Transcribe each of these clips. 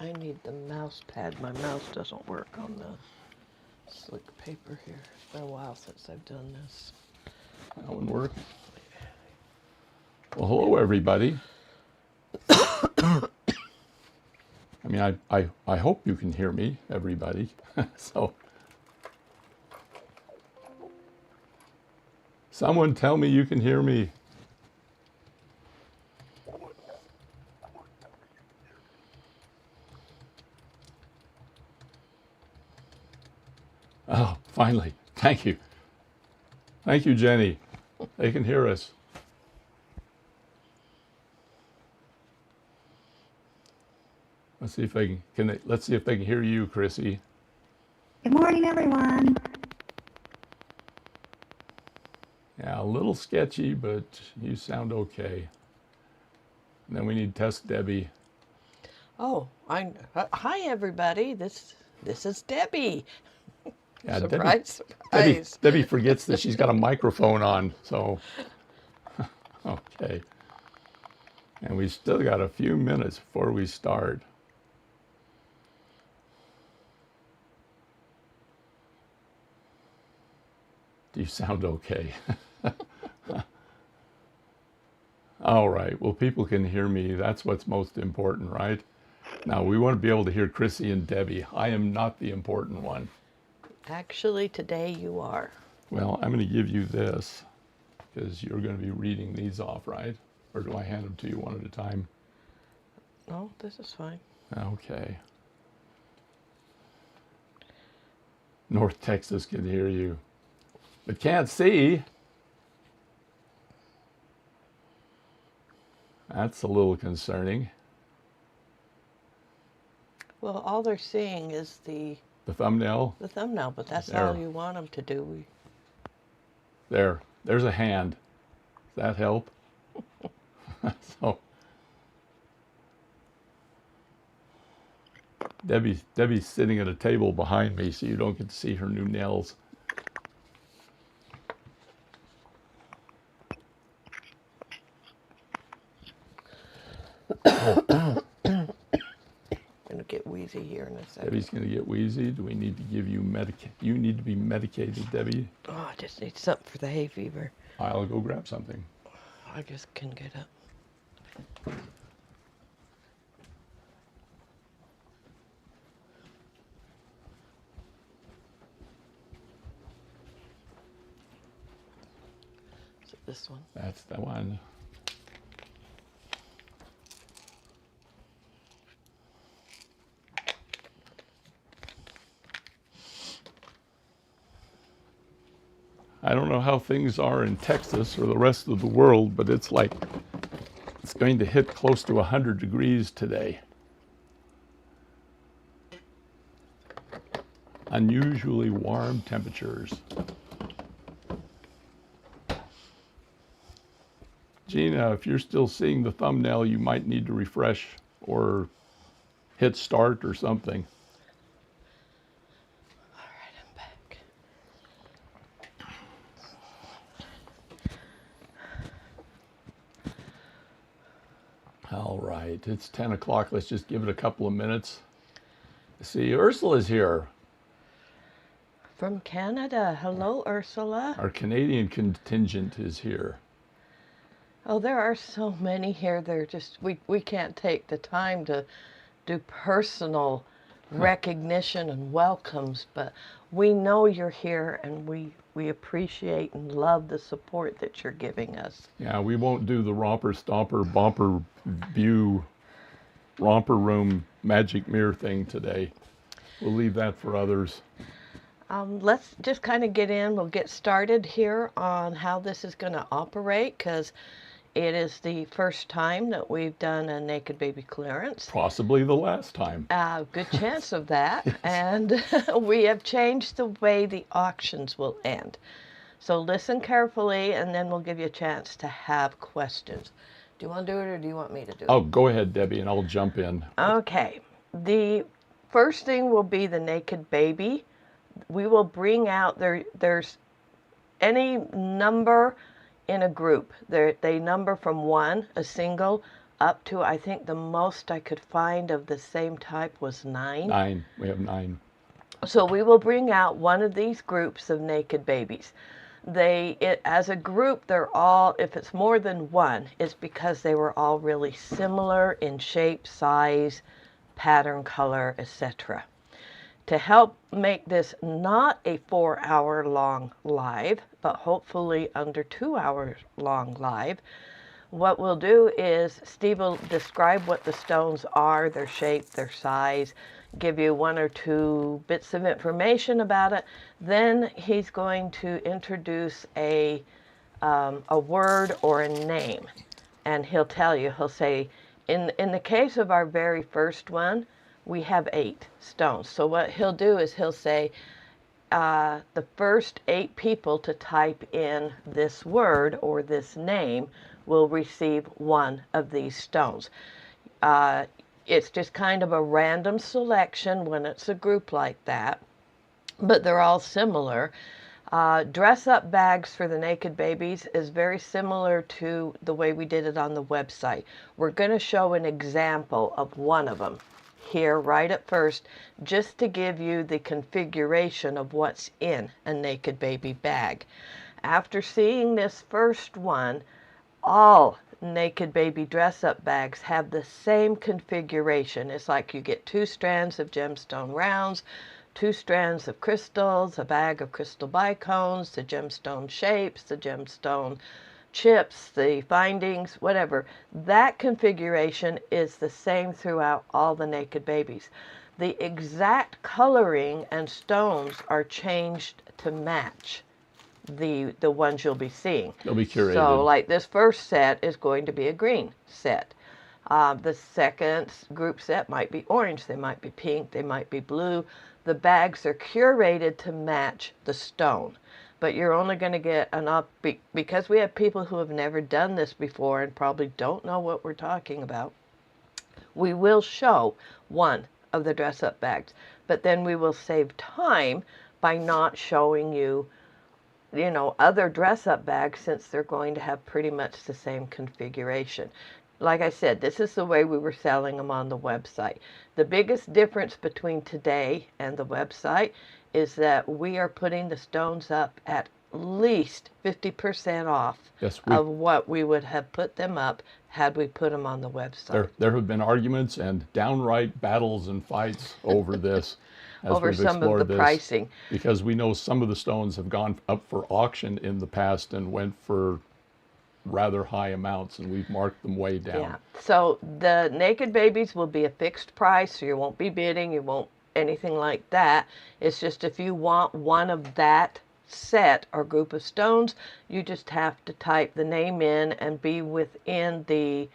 I need the mouse pad. My mouse doesn't work on the slick paper here. It's been a while since I've done this. That one work. Well, hello, everybody. I mean, I hope you can hear me, everybody. So, someone tell me you can hear me. Oh, finally. Thank you. Thank you, Jenny. They can hear us. Let's see if they can let's see if they can hear you, Chrissy. Good morning, everyone. Yeah, a little sketchy, but you sound okay. And then we need test Debbie. Oh, hi everybody. This is Debbie. Yeah, Surprise, surprise. Debbie forgets that she's got a microphone on, so okay. And we still got a few minutes before we start. Do you sound okay? All right, well, people can hear me. That's what's most important, right? Now, we want to be able to hear Chrissy and Debbie. I am not the important one. Actually, today you are. Well, I'm going to give you this because you're going to be reading these off, right? Or do I hand them to you one at a time? No, this is fine. Okay. North Texas can hear you, but can't see. That's a little concerning. Well, all they're seeing is the thumbnail. The thumbnail, but that's There. all you want them to do. There's a hand. Does that help? So Debbie's sitting at a table behind me, so you don't get to see her new nails. I'm gonna get wheezy here in a second. Debbie's gonna get wheezy. Do we need to give you You need to be medicated, Debbie. Oh, I just need something for the hay fever. I'll go grab something. I just can get up. Is it this one? That's the one. I don't know how things are in Texas or the rest of the world, but it's going to hit close to 100 degrees today. Unusually warm temperatures. Gina, if you're still seeing the thumbnail, you might need to refresh or hit start or something. All right, I'm back. All right, it's 10 o'clock. Let's just give it a couple of minutes. See, Ursula's here. From Canada. Hello, Ursula. Our Canadian contingent is here. Oh, there are so many here. They're just, we can't take the time to do personal recognition and welcomes, but we know you're here and we appreciate and love the support that you're giving us. Yeah, we won't do the romper, stomper, bumper view, romper room magic mirror thing today. We'll leave that for others. Let's just kind of get in. We'll get started here on how this is going to operate because it is the first time that we've done a Nekkid Baby clearance. Possibly the last time. Good chance of that. And we have changed the way the auctions will end. So listen carefully and then we'll give you a chance to have questions. Do you want to do it or do you want me to do it? Oh, go ahead, Debbie, and I'll jump in. Okay. The first thing will be the Nekkid Baby. We will bring out, there's any number in a group. They number from 1, a single, up to, I think the most I could find of the same type was 9. 9. We have 9. So we will bring out one of these groups of Nekkid Babies. As a group, they're all, if it's more than one, it's because they were all really similar in shape, size, pattern, color, etc. To help make this not a 4-hour long live, but hopefully under 2 hours long live, what we'll do is Steve will describe what the stones are, their shape, their size, give you 1 or 2 bits of information about it. Then he's going to introduce a word or a name, and he'll tell you, he'll say, in the case of our very first one, we have 8 stones. So what he'll do is he'll say, the first 8 people to type in this word or this name will receive one of these stones. It's just kind of a random selection when it's a group like that, but they're all similar. Dress-up bags for the Nekkid Babies is very similar to the way we did it on the website. We're going to show an example of one of them here right at first, just to give you the configuration of what's in a Nekkid Baby bag. After seeing this first one, all Nekkid Baby dress-up bags have the same configuration. It's like you get 2 strands of gemstone rounds, 2 strands of crystals, a bag of crystal bicones, the gemstone shapes, the gemstone chips, the findings, whatever. That configuration is the same throughout all the Nekkid Babies. The exact coloring and stones are changed to match the ones you'll be seeing. They'll be curated. So like this first set is going to be a green set. The second group set might be orange, they might be pink, they might be blue. The bags are curated to match the stone. But you're only going to get because we have people who have never done this before and probably don't know what we're talking about. We will show one of the dress-up bags, but then we will save time by not showing you other dress-up bags, since they're going to have pretty much the same configuration. Like I said, this is the way we were selling them on the website. The biggest difference between today and the website is that we are putting the stones up at least 50% off of what we would have put them up had we put them on the website. There have been arguments and downright battles and fights over this. Over some of the pricing. Because we know some of the stones have gone up for auction in the past and went for rather high amounts, and we've marked them way down. Yeah. So the Nekkid Babies will be a fixed price, so you won't be bidding, you won't anything like that. It's just if you want one of that set or group of stones, you just have to type the name in and be within the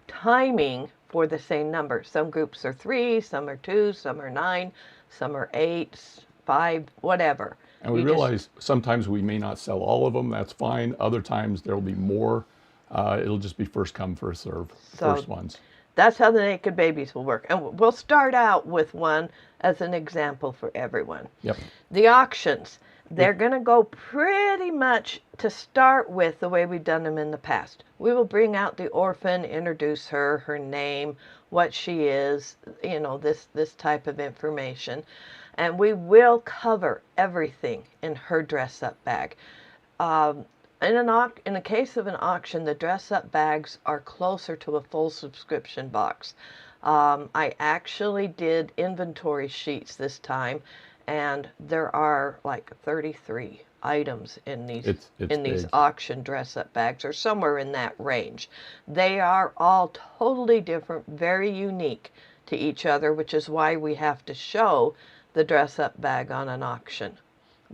timing for the same number. Some groups are 3, some are 2, some are 9, some are 8, 5, whatever. And we realize sometimes we may not sell all of them. That's fine. Other times there will be more. It'll just be first come, first serve, first ones. That's how the Nekkid Babies will work. And we'll start out with one as an example for everyone. Yep. The auctions, they're going to go pretty much to start with the way we've done them in the past. We will bring out the orphan, introduce her, her name, what she is, this type of information. And we will cover everything in her dress-up bag. In the case of an auction, the dress-up bags are closer to a full subscription box. I actually did inventory sheets this time, and there are like 33 items in these auction dress-up bags, or somewhere in that range. They are all totally different, very unique to each other, which is why we have to show the dress-up bag on an auction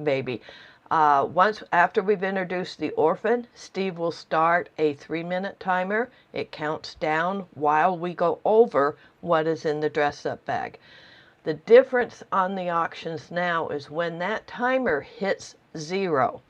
baby. Once after we've introduced the orphan, Steve will start a 3-minute timer. It counts down while we go over what is in the dress-up bag. The difference on the auctions now is when that timer hits 0,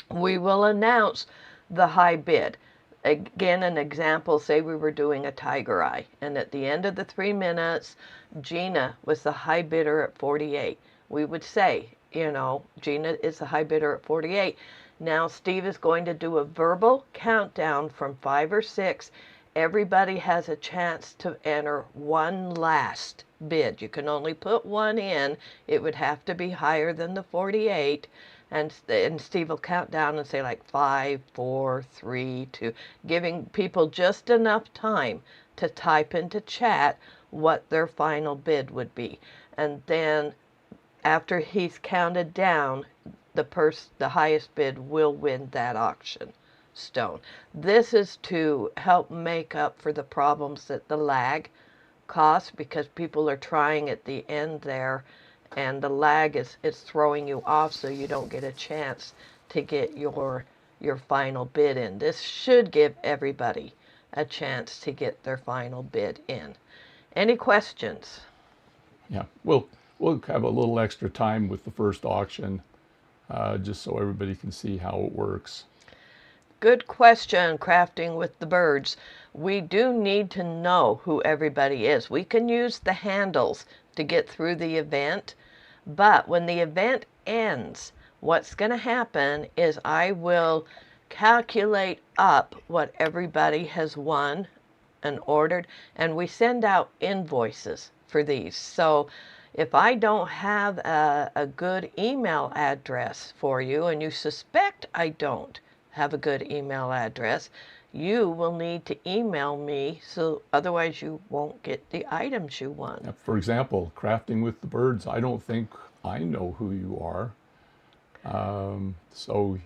we will announce the high bid. Again, an example, say we were doing a tiger eye, and at the end of the 3 minutes, Gina was the high bidder at 48. We would say, Gina is the high bidder at 48. Now Steve is going to do a verbal countdown from 5 or 6, everybody has a chance to enter one last bid. You can only put one in. It would have to be higher than the 48. And Steve will count down and say like 5, 4, 3, 2, giving people just enough time to type into chat what their final bid would be. And then after he's counted down, the highest bid will win that auction stone. This is to help make up for the problems that the lag costs, because people are trying at the end there, and the lag is throwing you off, so you don't get a chance to get your final bid in. This should give everybody a chance to get their final bid in. Any questions? Yeah, we'll have a little extra time with the first auction, just so everybody can see how it works. Good question, Crafting with the Birds. We do need to know who everybody is. We can use the handles to get through the event, but when the event ends, what's going to happen is I will calculate up what everybody has won and ordered, and we send out invoices for these. So if I don't have a good email address for you, and you suspect I don't have a good email address, you will need to email me, so otherwise you won't get the items you want. For example, Crafting with the Birds, I don't think I know who you are. So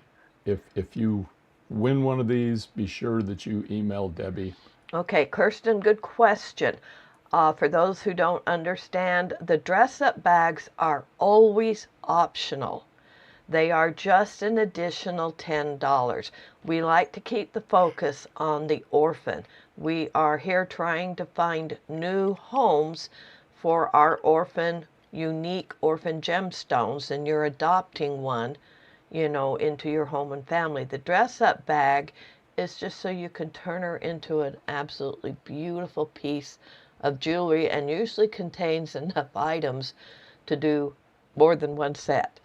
if you win one of these, be sure that you email Debbie. Okay, Kirsten, good question. For those who don't understand, the dress-up bags are always optional. They are just an additional $10. We like to keep the focus on the orphan. We are here trying to find new homes for our unique orphan gemstones, and you're adopting one, into your home and family. The dress-up bag is just so you can turn her into an absolutely beautiful piece of jewelry, and usually contains enough items to do more than one set.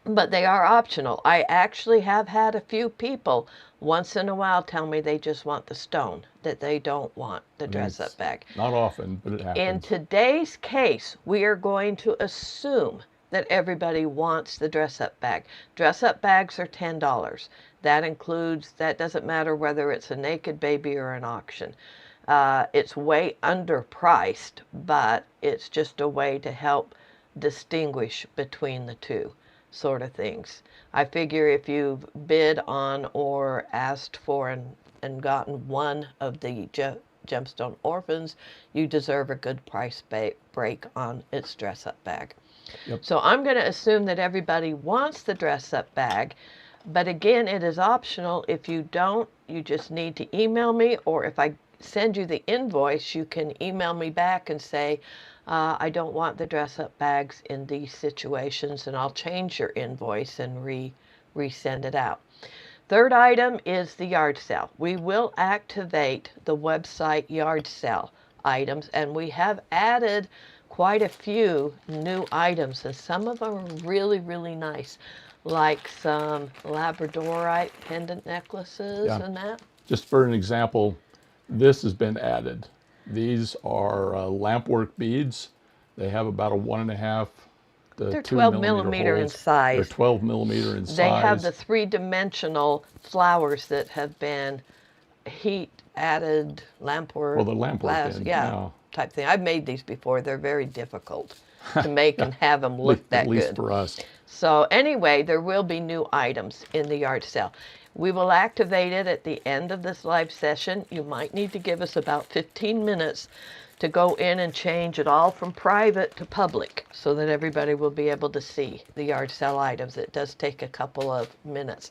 But they are optional. I actually have had a few people once in a while tell me they just want the stone, that they don't want the dress-up bag. Not often, but it happens. In today's case, we are going to assume that everybody wants the dress-up bag. Dress-up bags are $10. That doesn't matter whether it's a Nekkid Baby or an auction. It's way underpriced, but it's just a way to help distinguish between the two sort of things. I figure if you've bid on or asked for and gotten one of the Gemstone Orphans, you deserve a good price break on its dress-up bag. Yep. So I'm going to assume that everybody wants the dress-up bag, but again, it is optional. If you don't, you just need to email me, or if I send you the invoice, you can email me back and say, I don't want the dress-up bags in these situations, and I'll change your invoice and resend it out. Third item is the yard sale. We will activate the website yard sale items, and we have added quite a few new items, and some of them are really, really nice, like some Labradorite pendant necklaces and that. Just for an example, this has been added. These are lampwork beads. They have about a 1.5 to They're 2 12 millimeter millimeter in holes. size. They're 12 millimeter in size. They have the three-dimensional flowers that have been heat added lampwork. Well, the lampwork glass, end, type thing. I've made these before. They're very difficult to make and have them look that good. At least for us. So anyway, there will be new items in the yard sale. We will activate it at the end of this live session. You might need to give us about 15 minutes to go in and change it all from private to public so that everybody will be able to see the yard sale items. It does take a couple of minutes.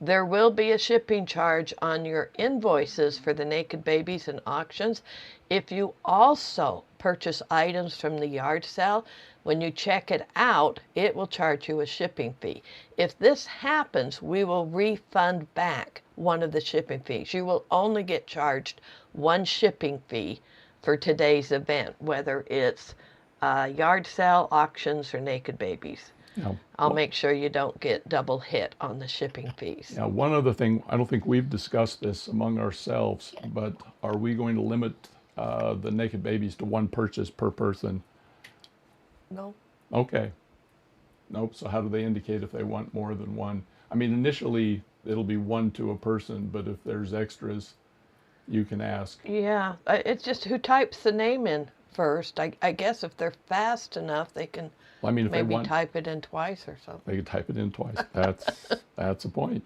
There will be a shipping charge on your invoices for the Nekkid Babies and auctions. If you also purchase items from the yard sale, when you check it out, it will charge you a shipping fee. If this happens, we will refund back one of the shipping fees. You will only get charged one shipping fee for today's event, whether it's yard sale, auctions, or Nekkid Babies. Yeah. I'll make sure you don't get double hit on the shipping fees. Now, one other thing, I don't think we've discussed this among ourselves, but are we going to limit the Nekkid Babies to one purchase per person? No. Okay. Nope. So how do they indicate if they want more than one? I mean, initially it'll be one to a person, but if there's extras, you can ask. Yeah, it's just who types the name in first. I guess if they're fast enough, they can Well, I mean, if they maybe want, type it in twice or something. they could type it in twice. That's a point.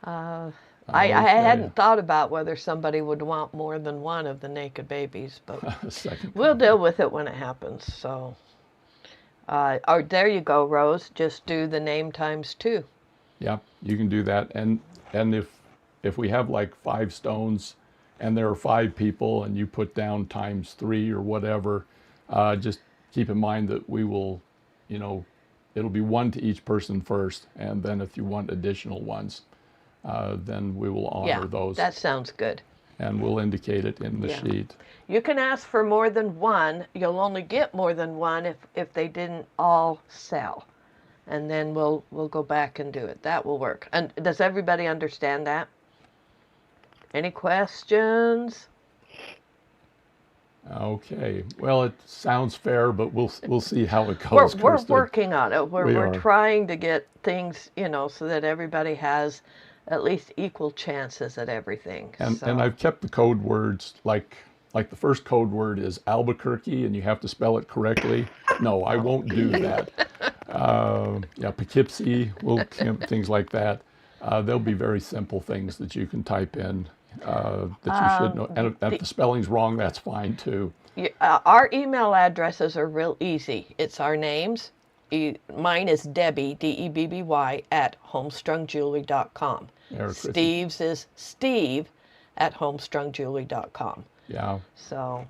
I Okay. hadn't thought about whether somebody would want more than one of the Nekkid Babies, but Second. we'll deal with it when it happens. So, oh, there you go, Rose. Just do the name times 2. Yeah, you can do that. And if we have like 5 stones and there are 5 people and you put down times 3 or whatever, just keep in mind that we will, it'll be 1 to each person first. And then if you want additional ones, then we will honor those. That sounds good. And we'll indicate it in the sheet. You can ask for more than one. You'll only get more than one if they didn't all sell. And then we'll go back and do it. That will work. And does everybody understand that? Any questions? Okay. Well, it sounds fair, but we'll see how it goes. We're working on it. We We're are. trying to get things, so that everybody has at least equal chances at everything. And I've kept the code words like the first code word is Albuquerque, and you have to spell it correctly. No, I won't do that. Poughkeepsie, things like that. There'll be very simple things that you can type in that you should know. And if the spelling's wrong, that's fine too. Our email addresses are real easy. It's our names. Mine is Debbie, Debby, at HomeStrungJewelry.com. Steve's is Steve at HomeStrungJewelry.com. Yeah. So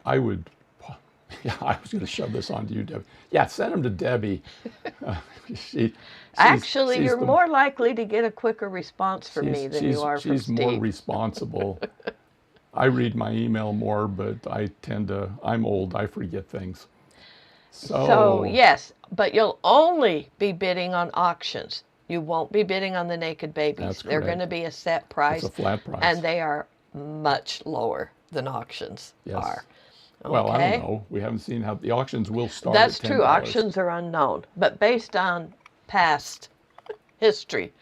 I would. Yeah, I was going to shove this onto you, Debbie. Yeah, send them to Debbie. Actually, you're more likely to get a quicker response from me than you are from Steve. She's more responsible. I read my email more, but I'm old. I forget things. So yes, but you'll only be bidding on auctions. You won't be bidding on the Nekkid Babies. That's They're correct. going to be a set price. It's a flat price. And they are much lower than auctions are. Okay? Well, I don't know. We haven't seen how the auctions will start. That's at $10. true. Auctions are unknown, but based on past history.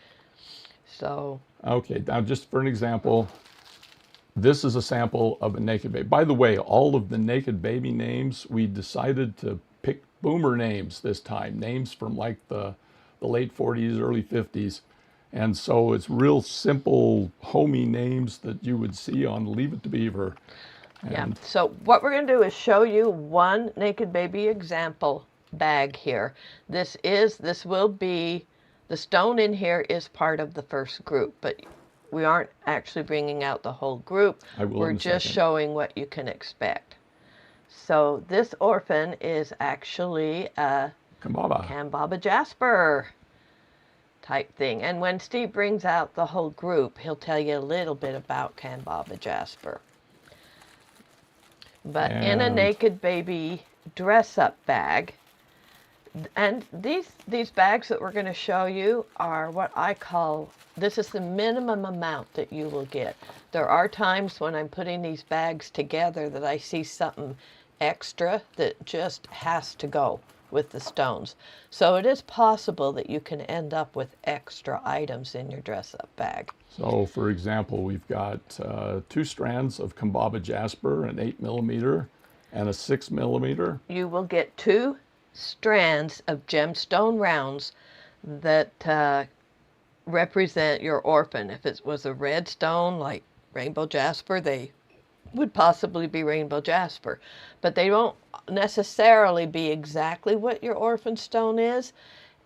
So. Okay, now just for an example, this is a sample of a Nekkid Baby. By the way, all of the Nekkid Baby names, we decided to pick boomer names this time, names from like the late 40s, early 50s. And so it's real simple, homey names that you would see on Leave It to Beaver. Yeah, so what we're going to do is show you one Nekkid Baby example bag here. This will be, the stone in here is part of the first group, but we aren't actually bringing out the whole group. We're just showing what you can expect. So this orphan is actually a Kambaba Jasper type thing. And when Steve brings out the whole group, he'll tell you a little bit about Kambaba Jasper. But in a Nekkid Baby dress-up bag, and these bags that we're going to show you are what I call, this is the minimum amount that you will get. There are times when I'm putting these bags together that I see something extra that just has to go with the stones. So it is possible that you can end up with extra items in your dress-up bag. So, for example, we've got 2 strands of Kambaba Jasper, an 8mm and a 6mm. You will get 2 strands of gemstone rounds that represent your orphan. If it was a red stone like rainbow jasper, they would possibly be rainbow jasper, but they won't necessarily be exactly what your orphan stone is,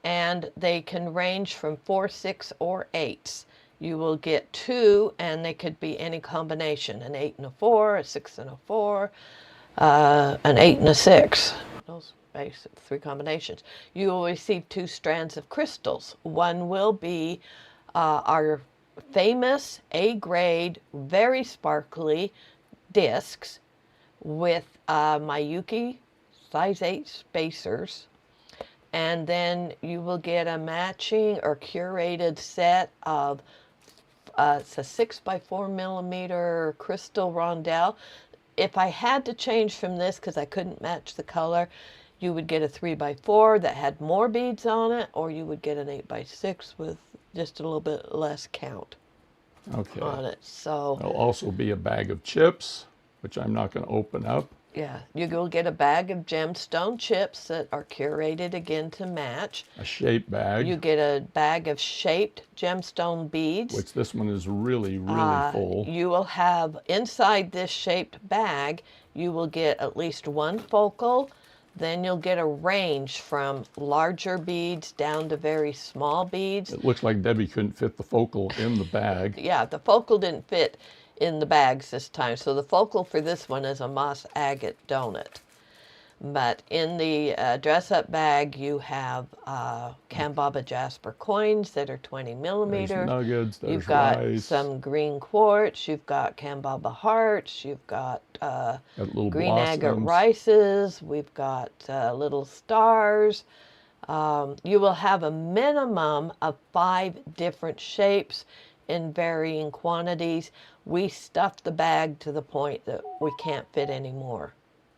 and they can range from 4, 6, or 8s. You will get 2, and they could be any combination, an 8 and a 4, a 6 and a 4, an 8 and a 6. Those basic 3 combinations. You will receive 2 strands of crystals. One will be our famous A-grade, very sparkly discs with Miyuki size 8 spacers. And then you will get a matching or curated set of, it's a 6 by 4 millimeter crystal rondelle. If I had to change from this because I couldn't match the color, you would get a 3 by 4 that had more beads on it, or you would get an 8 by 6 with just a little bit less count Okay. on it. So There'll also be a bag of chips, which I'm not going to open up. yeah, you will get a bag of gemstone chips that are curated again to match. A shape bag, You get a bag of shaped gemstone beads. which this one is really, really full. You will have inside this shaped bag, you will get at least one focal. Then you'll get a range from larger beads down to very small beads. It looks like Debbie couldn't fit the focal in the bag. Yeah, the focal didn't fit in the bags this time. So the focal for this one is a moss agate donut. But in the dress-up bag, you have Kambaba Jasper coins that are 20 millimeter. There's nuggets, there's You've got rice. some green quartz. You've got Kambaba hearts. You've got Little green agate blossoms. rices. We've got little stars. You will have a minimum of 5 different shapes in varying quantities. We stuffed the bag to the point that we can't fit any more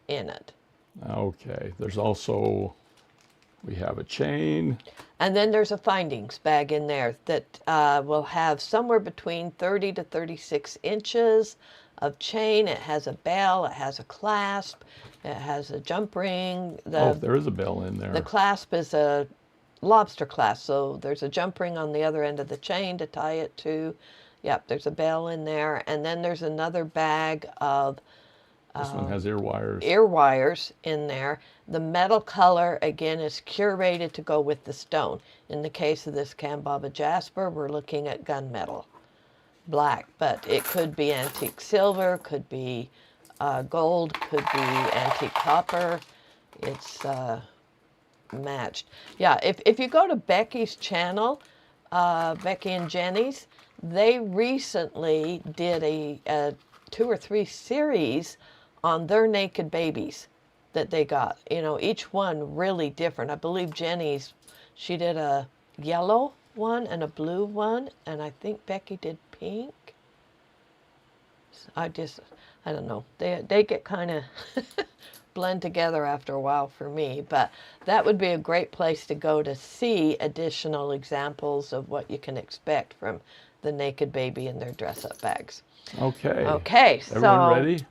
in it. Okay, there's also, we have a chain. And then there's a findings bag in there that will have somewhere between 30 to 36 inches of chain. It has a bell, it has a clasp, it has a jump ring. Oh, there is a bell in there. The clasp is a lobster clasp, so there's a jump ring on the other end of the chain to tie it to. Yep, there's a bell in there. And then there's another bag of This one has ear wires. ear wires in there. The metal color, again, is curated to go with the stone. In the case of this Kambaba Jasper, we're looking at gunmetal, black, but it could be antique silver, could be gold, could be antique copper. It's matched. Yeah, if you go to Becky's channel, Becky and Jenny's, they recently did a 2 or 3 series on their Nekkid Babies that they got. You know, each one really different. I believe Jenny's, she did a yellow one and a blue one, and I think Becky did pink. I don't know. They get kind of blend together after a while for me, but that would be a great place to go to see additional examples of what you can expect from the Nekkid Baby and their dress-up bags. Okay. Okay, so Everyone ready?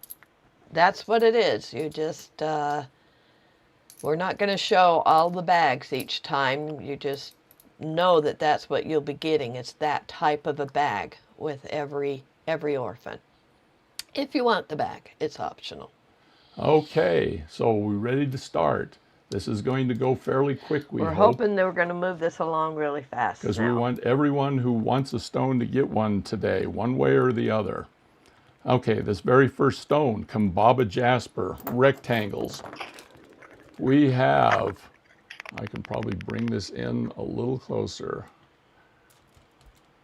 that's what it is. You just, we're not going to show all the bags each time. You just know that that's what you'll be getting. It's that type of a bag with every orphan. If you want the bag, it's optional. Okay, so we're ready to start. This is going to go fairly quick, we We're hope. hoping that we're going to move this along really fast. Because we now. want everyone who wants a stone to get one today, one way or the other. Okay, this very first stone, Kambaba Jasper, rectangles. We have, I can probably bring this in a little closer.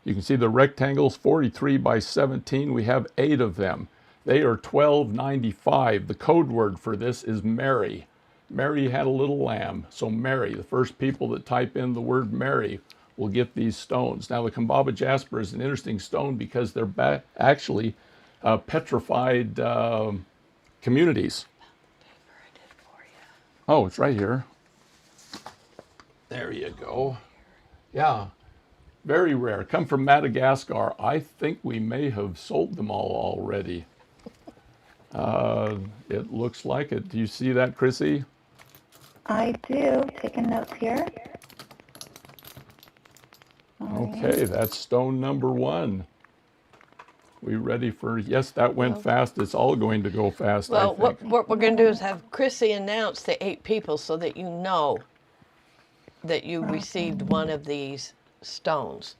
You can see the rectangles, 43 by 17. We have 8 of them. They are $12.95. The code word for this is Mary. Mary had a little lamb. So Mary, the first people that type in the word Mary will get these stones. Now the Kambaba Jasper is an interesting stone because they're actually petrified communities. Oh, it's right here. There you go. Yeah, very rare. Come from Madagascar. I think we may have sold them all already. It looks like it. Do you see that, Chrissy? I do. Taking notes here. Okay, that's stone number 1. We ready for, yes, that went fast. It's all going to go fast, I Well, think. what we're going to do is have Chrissy announce the 8 people so that you know that you received one of these stones.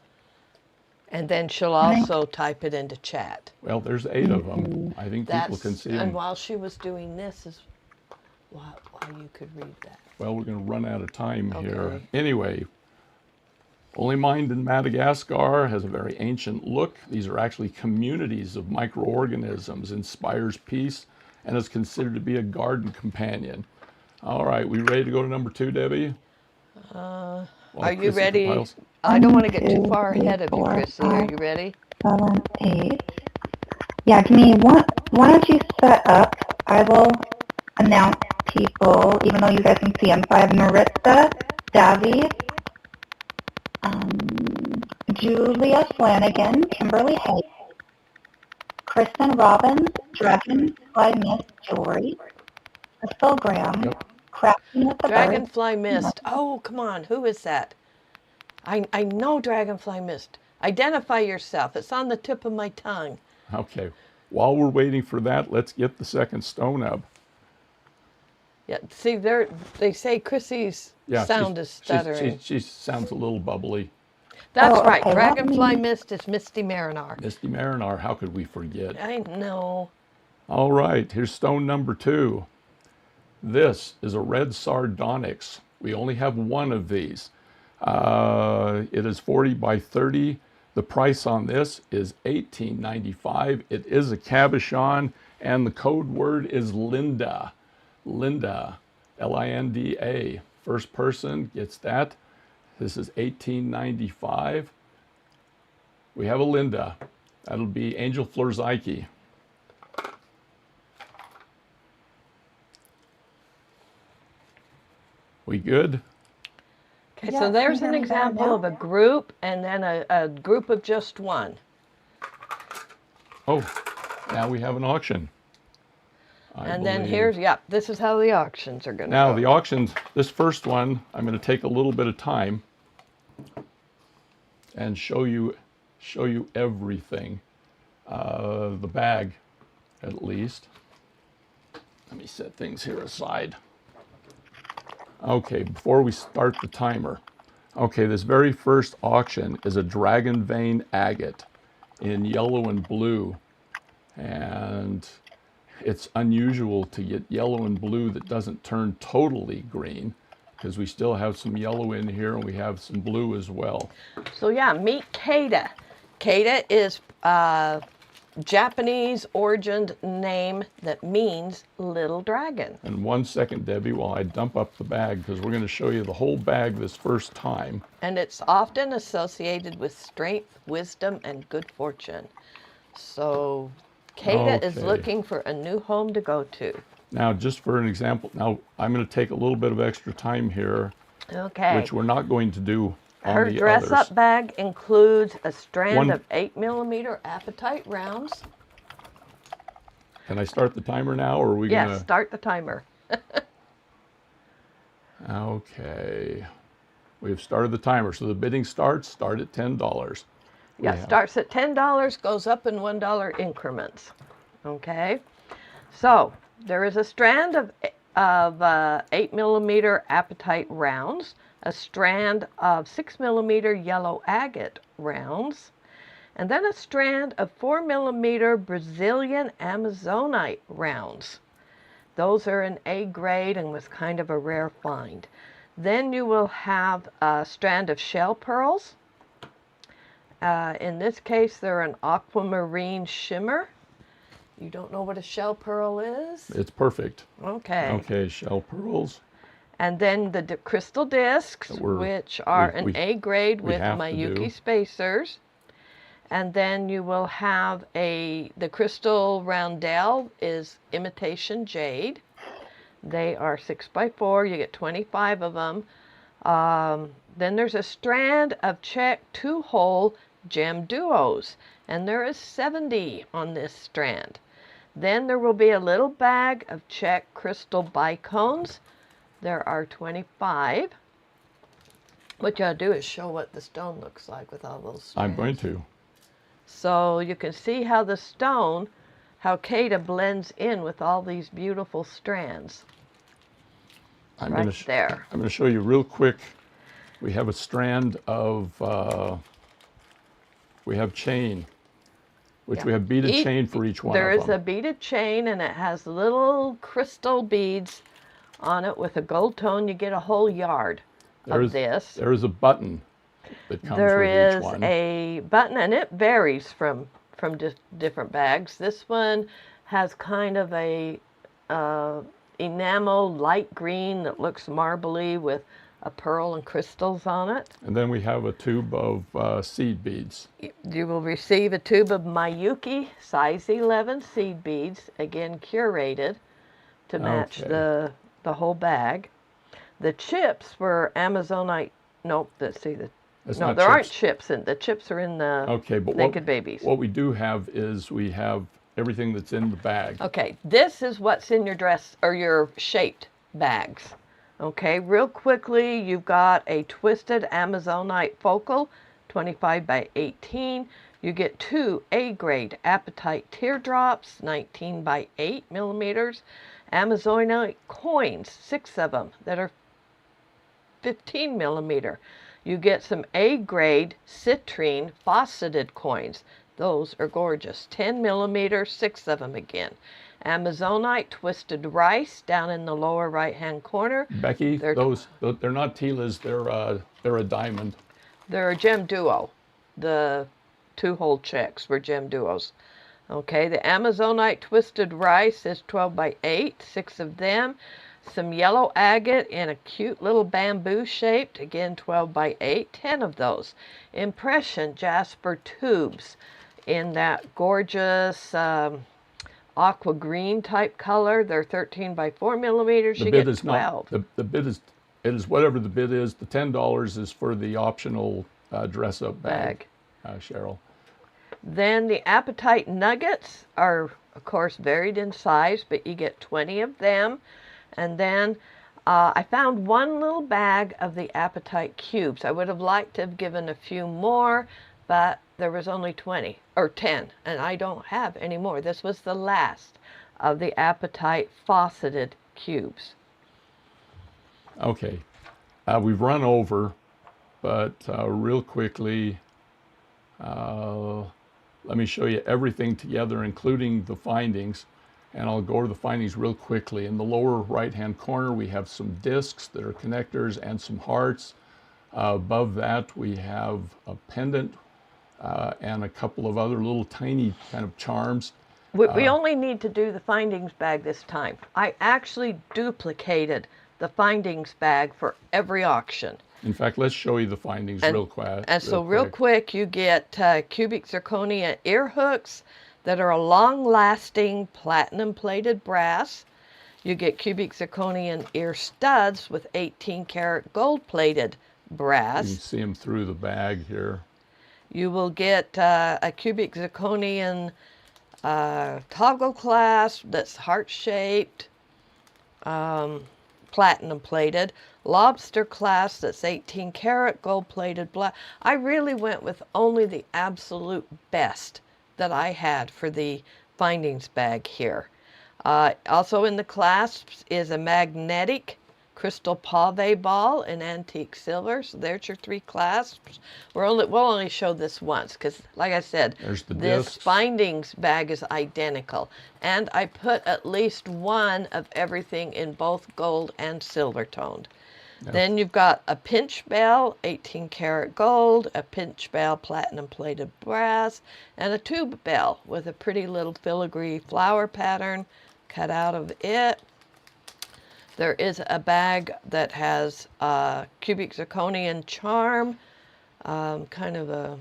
And then she'll also type it into chat. Well, there's 8 of them. I think people can see And them. while she was doing this is while you could read that. Well, we're going to run out of time here. Okay. Anyway, Only Mind in Madagascar has a very ancient look. These are actually communities of microorganisms, inspires peace, and is considered to be a garden companion. All right, we ready to go to number 2, Debbie? Are While you Chrissy ready? compiles. I don't want to get too 1, 2, far 3, ahead of you, 4, Chrissy. Are 5, you ready? 7, 8. Yeah, give me one. Why don't you set up? I will announce people, even though you guys can see them. So I have Maritza, Davy, Julia Flanagan, Kimberly Hay, Kristen Robbins, Dragonfly Miss Jory, Crystal Graham, Yep. Crafting with the Birds. Dragonfly Mist. Oh, come on. Who is that? I know Dragonfly Mist. Identify yourself. It's on the tip of my tongue. Okay. While we're waiting for that, let's get the second stone up. Yeah, see, they say Chrissy's Yeah, sound is stuttering. she sounds a little bubbly. That's Oh, right. okay, let Dragonfly me- Mist is Misty Marinar. Misty Marinar, how could we forget? I know. All right, here's stone number 2. This is a red sardonyx. We only have one of these. It is 40 by 30. The price on this is $18.95. It is a cabochon, and the code word is Linda. Linda, Linda. First person gets that. This is $18.95. We have a Linda. That'll be Angel Florzyke. We good? Okay, Yeah, so there's can an you hear me better example now? of a group and then a group of just one. Oh, now we have an auction. I And then believe. here's, yeah, this is how the auctions are going to Now go. the auctions, this first one, I'm going to take a little bit of time and show you everything. The bag, at least. Let me set things here aside. Okay, before we start the timer. Okay, this very first auction is a dragon vein agate in yellow and blue. And it's unusual to get yellow and blue that doesn't turn totally green, because we still have some yellow in here and we have some blue as well. So yeah, meet Kada. Kada is a Japanese origined name that means little dragon. And 1 second, Debbie, while I dump up the bag, because we're going to show you the whole bag this first time. And it's often associated with strength, wisdom, and good fortune. So Kada is Okay. looking for a new home to go to. Now, just for an example, now I'm going to take a little bit of extra time here, Okay. which we're not going to do on Her the dress others. up bag includes a strand One- of 8mm apatite rounds. Can I start the timer now, or are we Yes, going to? start the timer. Okay. We've started the timer. So the bidding start at $10. We Yeah, have- starts at $10, goes up in $1 increments. Okay, so there is a strand of 8mm apatite rounds, a strand of 6mm yellow agate rounds, and then a strand of 4mm Brazilian Amazonite rounds. Those are an A grade and was kind of a rare find. Then you will have a strand of shell pearls. In this case, they're an aquamarine shimmer. You don't know what a shell pearl is? It's perfect. Okay. Okay, shell pearls. And then the crystal discs, That we're- which are we- an A grade we with have to Miyuki do. spacers. And then you will have the crystal roundel is imitation jade. They are 6x4. You get 25 of them. Then there's a strand of Czech 2-hole gem duos, and there is 70 on this strand. Then there will be a little bag of Czech crystal bicones. There are 25. What you ought to do is show what the stone looks like with all those strands. I'm going to. So you can see how the stone, how Kada blends in with all these beautiful strands. I'm Right going to there. I'm going to show you real quick. We have a strand of we have chain, which Yeah. we have beaded chain for each one There of is them. a beaded chain, and it has little crystal beads on it with a gold tone. You get a whole yard of this. There is a button that comes There with is each one. a button, and it varies from different bags. This one has kind of a enamel light green that looks marbly with a pearl and crystals on it. And then we have a tube of seed beads. You will receive a tube of Miyuki size 11 seed beads, again curated to match Okay. the whole bag. The chips were Amazonite. Nope, let's see. That's No, not there aren't chips. chips in. The chips are in the Okay, but Nekkid Babies. what we do have is we have everything that's in the bag. Okay, this is what's in your dress or your shaped bags. Okay, real quickly, you've got a twisted Amazonite focal, 25 by 18. You get 2 A-grade Appetite teardrops, 19 by 8 millimeters. Amazonite coins, 6 of them that are 15 millimeter. You get some A-grade citrine faceted coins. Those are gorgeous. 10 millimeter, 6 of them again. Amazonite twisted rice down in the lower right-hand corner. Becky, They're not Tila's, they're a diamond. They're a gem duo. The 2-hole checks were gem duos. Okay, the Amazonite twisted rice is 12 by 8, 6 of them. Some yellow agate in a cute little bamboo shaped, again 12 by 8, 10 of those. Impression jasper tubes in that gorgeous aqua green type color. They're 13 by 4 millimeters. The You bid get is 12. not, the bid is, it is whatever the bid is. The $10 is for the optional dress-up bag, Cheryl. Then the Appetite nuggets are, of course, varied in size, but you get 20 of them. And then I found one little bag of the Appetite cubes. I would have liked to have given a few more, but there was only 20 or 10, and I don't have any more. This was the last of the Appetite faceted cubes. Okay, we've run over, but real quickly, let me show you everything together, including the findings, and I'll go to the findings real quickly. In the lower right-hand corner, we have some discs that are connectors and some hearts. Above that, we have a pendant and a couple of other little tiny kind of charms. We only need to do the findings bag this time. I actually duplicated the findings bag for every auction. In fact, let's show you the findings real quick. And so real quick, you get cubic zirconia ear hooks that are a long-lasting platinum-plated brass. You get cubic zirconian ear studs with 18-karat gold-plated brass. You can see them through the bag here. You will get a cubic zirconian toggle clasp that's heart-shaped, platinum-plated. Lobster clasp that's 18-karat gold-plated black. I really went with only the absolute best that I had for the findings bag here. Also in the clasps is a magnetic crystal pave ball in antique silver. So there's your 3 clasps. We'll only show this once because, like I said, this discs. findings bag is identical. And I put at least one of everything in both gold and silver toned. Yep. Then you've got a pinch bell, 18-karat gold, a pinch bell platinum plated brass, and a tube bell with a pretty little filigree flower pattern cut out of it. There is a bag that has cubic zirconian charm, kind of a,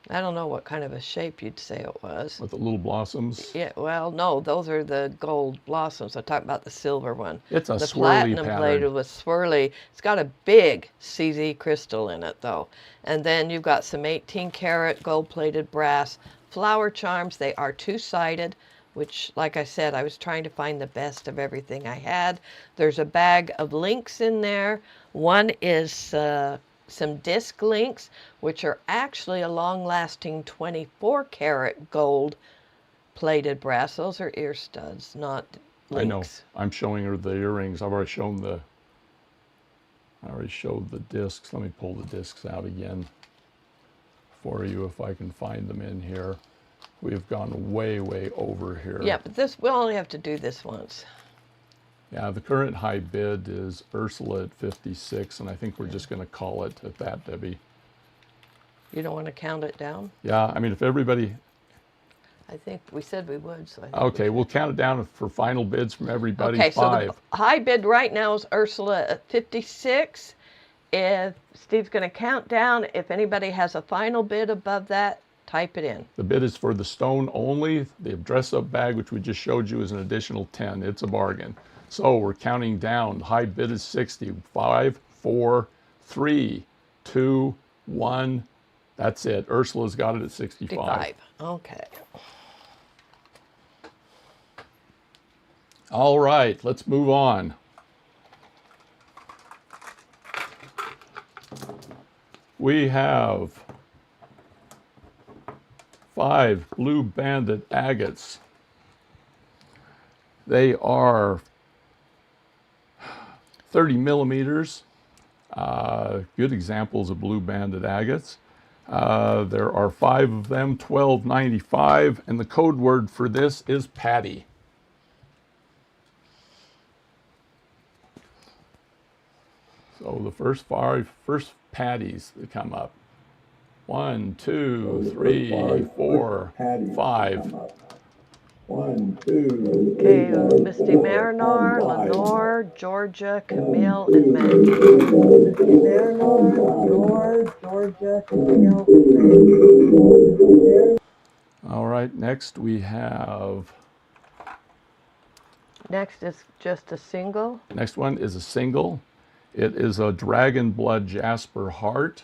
I don't know what kind of a shape you'd say it was. With the little blossoms? Yeah, well, no, those are the gold blossoms. I'm talking about the silver one. It's a the swirly platinum pattern. plated with swirly. It's got a big CZ crystal in it, though. And then you've got some 18-karat gold-plated brass flower charms. They are 2-sided, which, like I said, I was trying to find the best of everything I had. There's a bag of links in there. One is some disc links, which are actually a long-lasting 24-karat gold plated brass. Those are ear studs, not links. I know. I'm showing her the earrings. I already showed the discs. Let me pull the discs out again for you if I can find them in here. We've gone way, way over here. Yeah, but we'll only have to do this once. Yeah, the current high bid is Ursula at 56, and I think we're just going to call it at that, Debbie. You don't want to count it down? Yeah, I mean, if everybody... I think we said we would, so I think Okay, we'll count it down for final bids from everybody. okay, so 5. the high bid right now is Ursula at 56. If Steve's going to count down, if anybody has a final bid above that, type it in. The bid is for the stone only. The dress-up bag, which we just showed you, is an additional 10. It's a bargain. So we're counting down. The high bid is 60. 5, 4, 3, 2, 1. That's it. Ursula's got it at 65. 55. Okay. All right, let's move on. We have 5 blue banded agates. They are 30 millimeters. Good examples of blue banded agates. There are 5 of them, $12.95, and the code word for this is Patty. So the first patties that come up. 1, 2, 3, 4, 5. 1, 2, Okay, 3, Misty 4, Marinor, 5. Lenore, Georgia, Camille, and Maggie. Misty Marinor, Lenore, Georgia, Camille, and Maggie. All right, next we have, Next is just a single. next one is a single. It is a Dragon Blood Jasper Heart.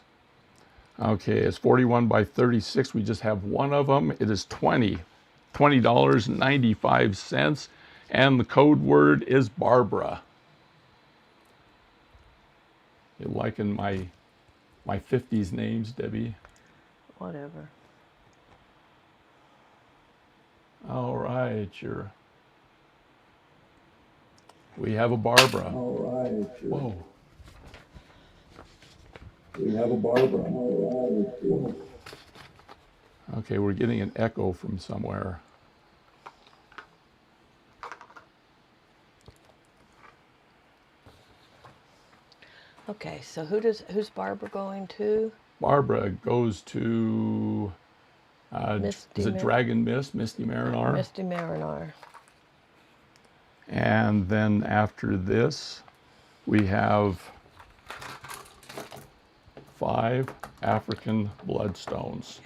Okay, it's 41 by 36. We just have one of them. It is $20.95, and the code word is Barbara. You liking my 50s names, Debbie? Whatever. All right, we have a Barbara. All right. Whoa. We have a Barbara. All right. Okay, we're getting an echo from somewhere. Okay, so who's Barbara going to? Barbara goes to, Misty is it Dragon Mist, Misty Marinor? Misty Marinor. And then after this, we have 5 African bloodstones.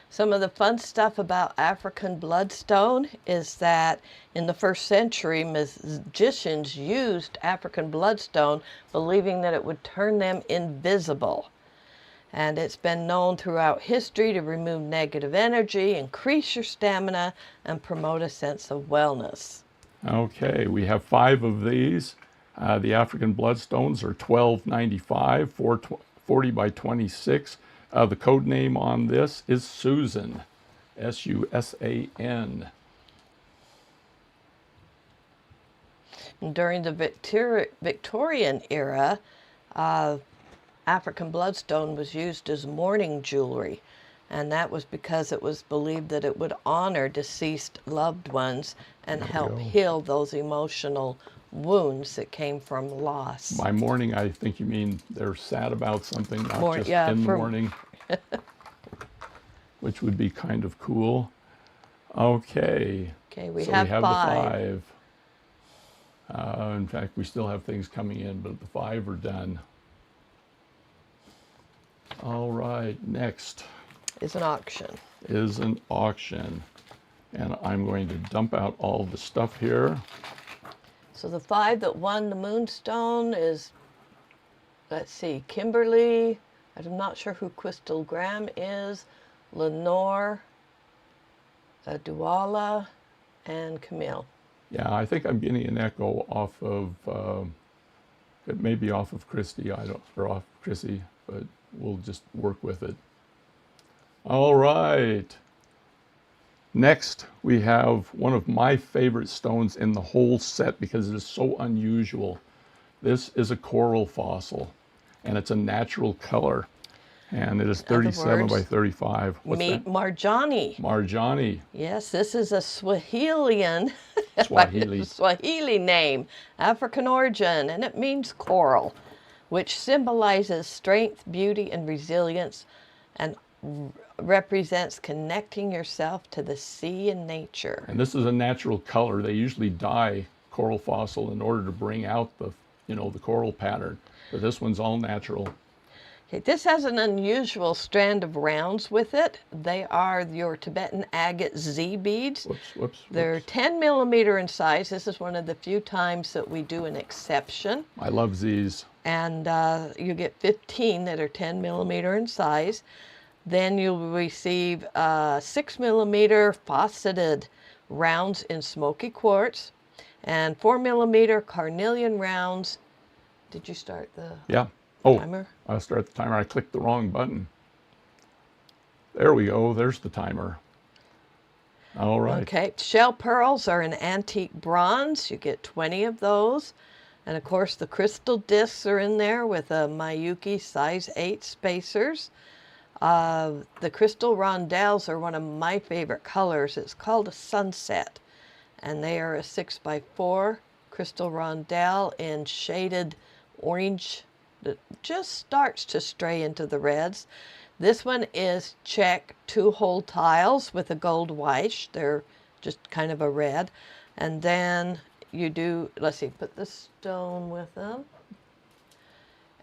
Some of the fun stuff about African bloodstone is that in the 1st century, magicians used African bloodstone believing that it would turn them invisible. And it's been known throughout history to remove negative energy, increase your stamina, and promote a sense of wellness. Okay, we have 5 of these. The African bloodstones are $12.95, 40 by 26. The code name on this is Susan, S-U-S-A-N. During the Victorian era, African bloodstone was used as mourning jewelry, and that was because it was believed that it would honor deceased loved ones and help heal those emotional wounds that came from loss. By mourning, I think you mean they're sad about something, not just in the morning, which would be kind of cool. Okay. Okay, we So have we have 5. the 5. In fact, we still have things coming in, but the 5 are done. All right, next Is an auction. is an auction. And I'm going to dump out all the stuff here. So the 5 that won the Moonstone is, let's see, Kimberly. I'm not sure who Crystal Graham is. Lenore, Duala, and Camille. Yeah, I think I'm getting an echo off of, it may be off of Christy, or off Chrissy, but we'll just work with it. All right. Next, we have one of my favorite stones in the whole set because it is so unusual. This is a coral fossil, and it's a natural color, and it is 37 by 35. What's Meet that? Marjani. Marjani. Yes, this is a Swahilian Swahili. Swahili name, African origin, and it means coral, which symbolizes strength, beauty, and resilience, and represents connecting yourself to the sea and nature. And this is a natural color. They usually dye coral fossil in order to bring out the, the coral pattern. But this one's all natural. Okay, this has an unusual strand of rounds with it. They are your Tibetan agate Z beads. Whoops. They're 10 millimeter in size. This is one of the few times that we do an exception. I love Z's. And you get 15 that are 10 millimeter in size. Then you'll receive 6 millimeter faceted rounds in smoky quartz and 4 millimeter carnelian rounds. Did you start the timer? I'll start the timer. I clicked the wrong button. There we go. There's the timer. All right. Okay. Shell pearls are an antique bronze. You get 20 of those. And of course, the crystal discs are in there with a Miyuki size 8 spacers. The crystal rondelles are one of my favorite colors. It's called a sunset. And they are a 6x4 crystal rondelle in shaded orange that just starts to stray into the reds. This one is Czech 2-hole tiles with a gold weish. They're just kind of a red. And then you do, let's see, put the stone with them.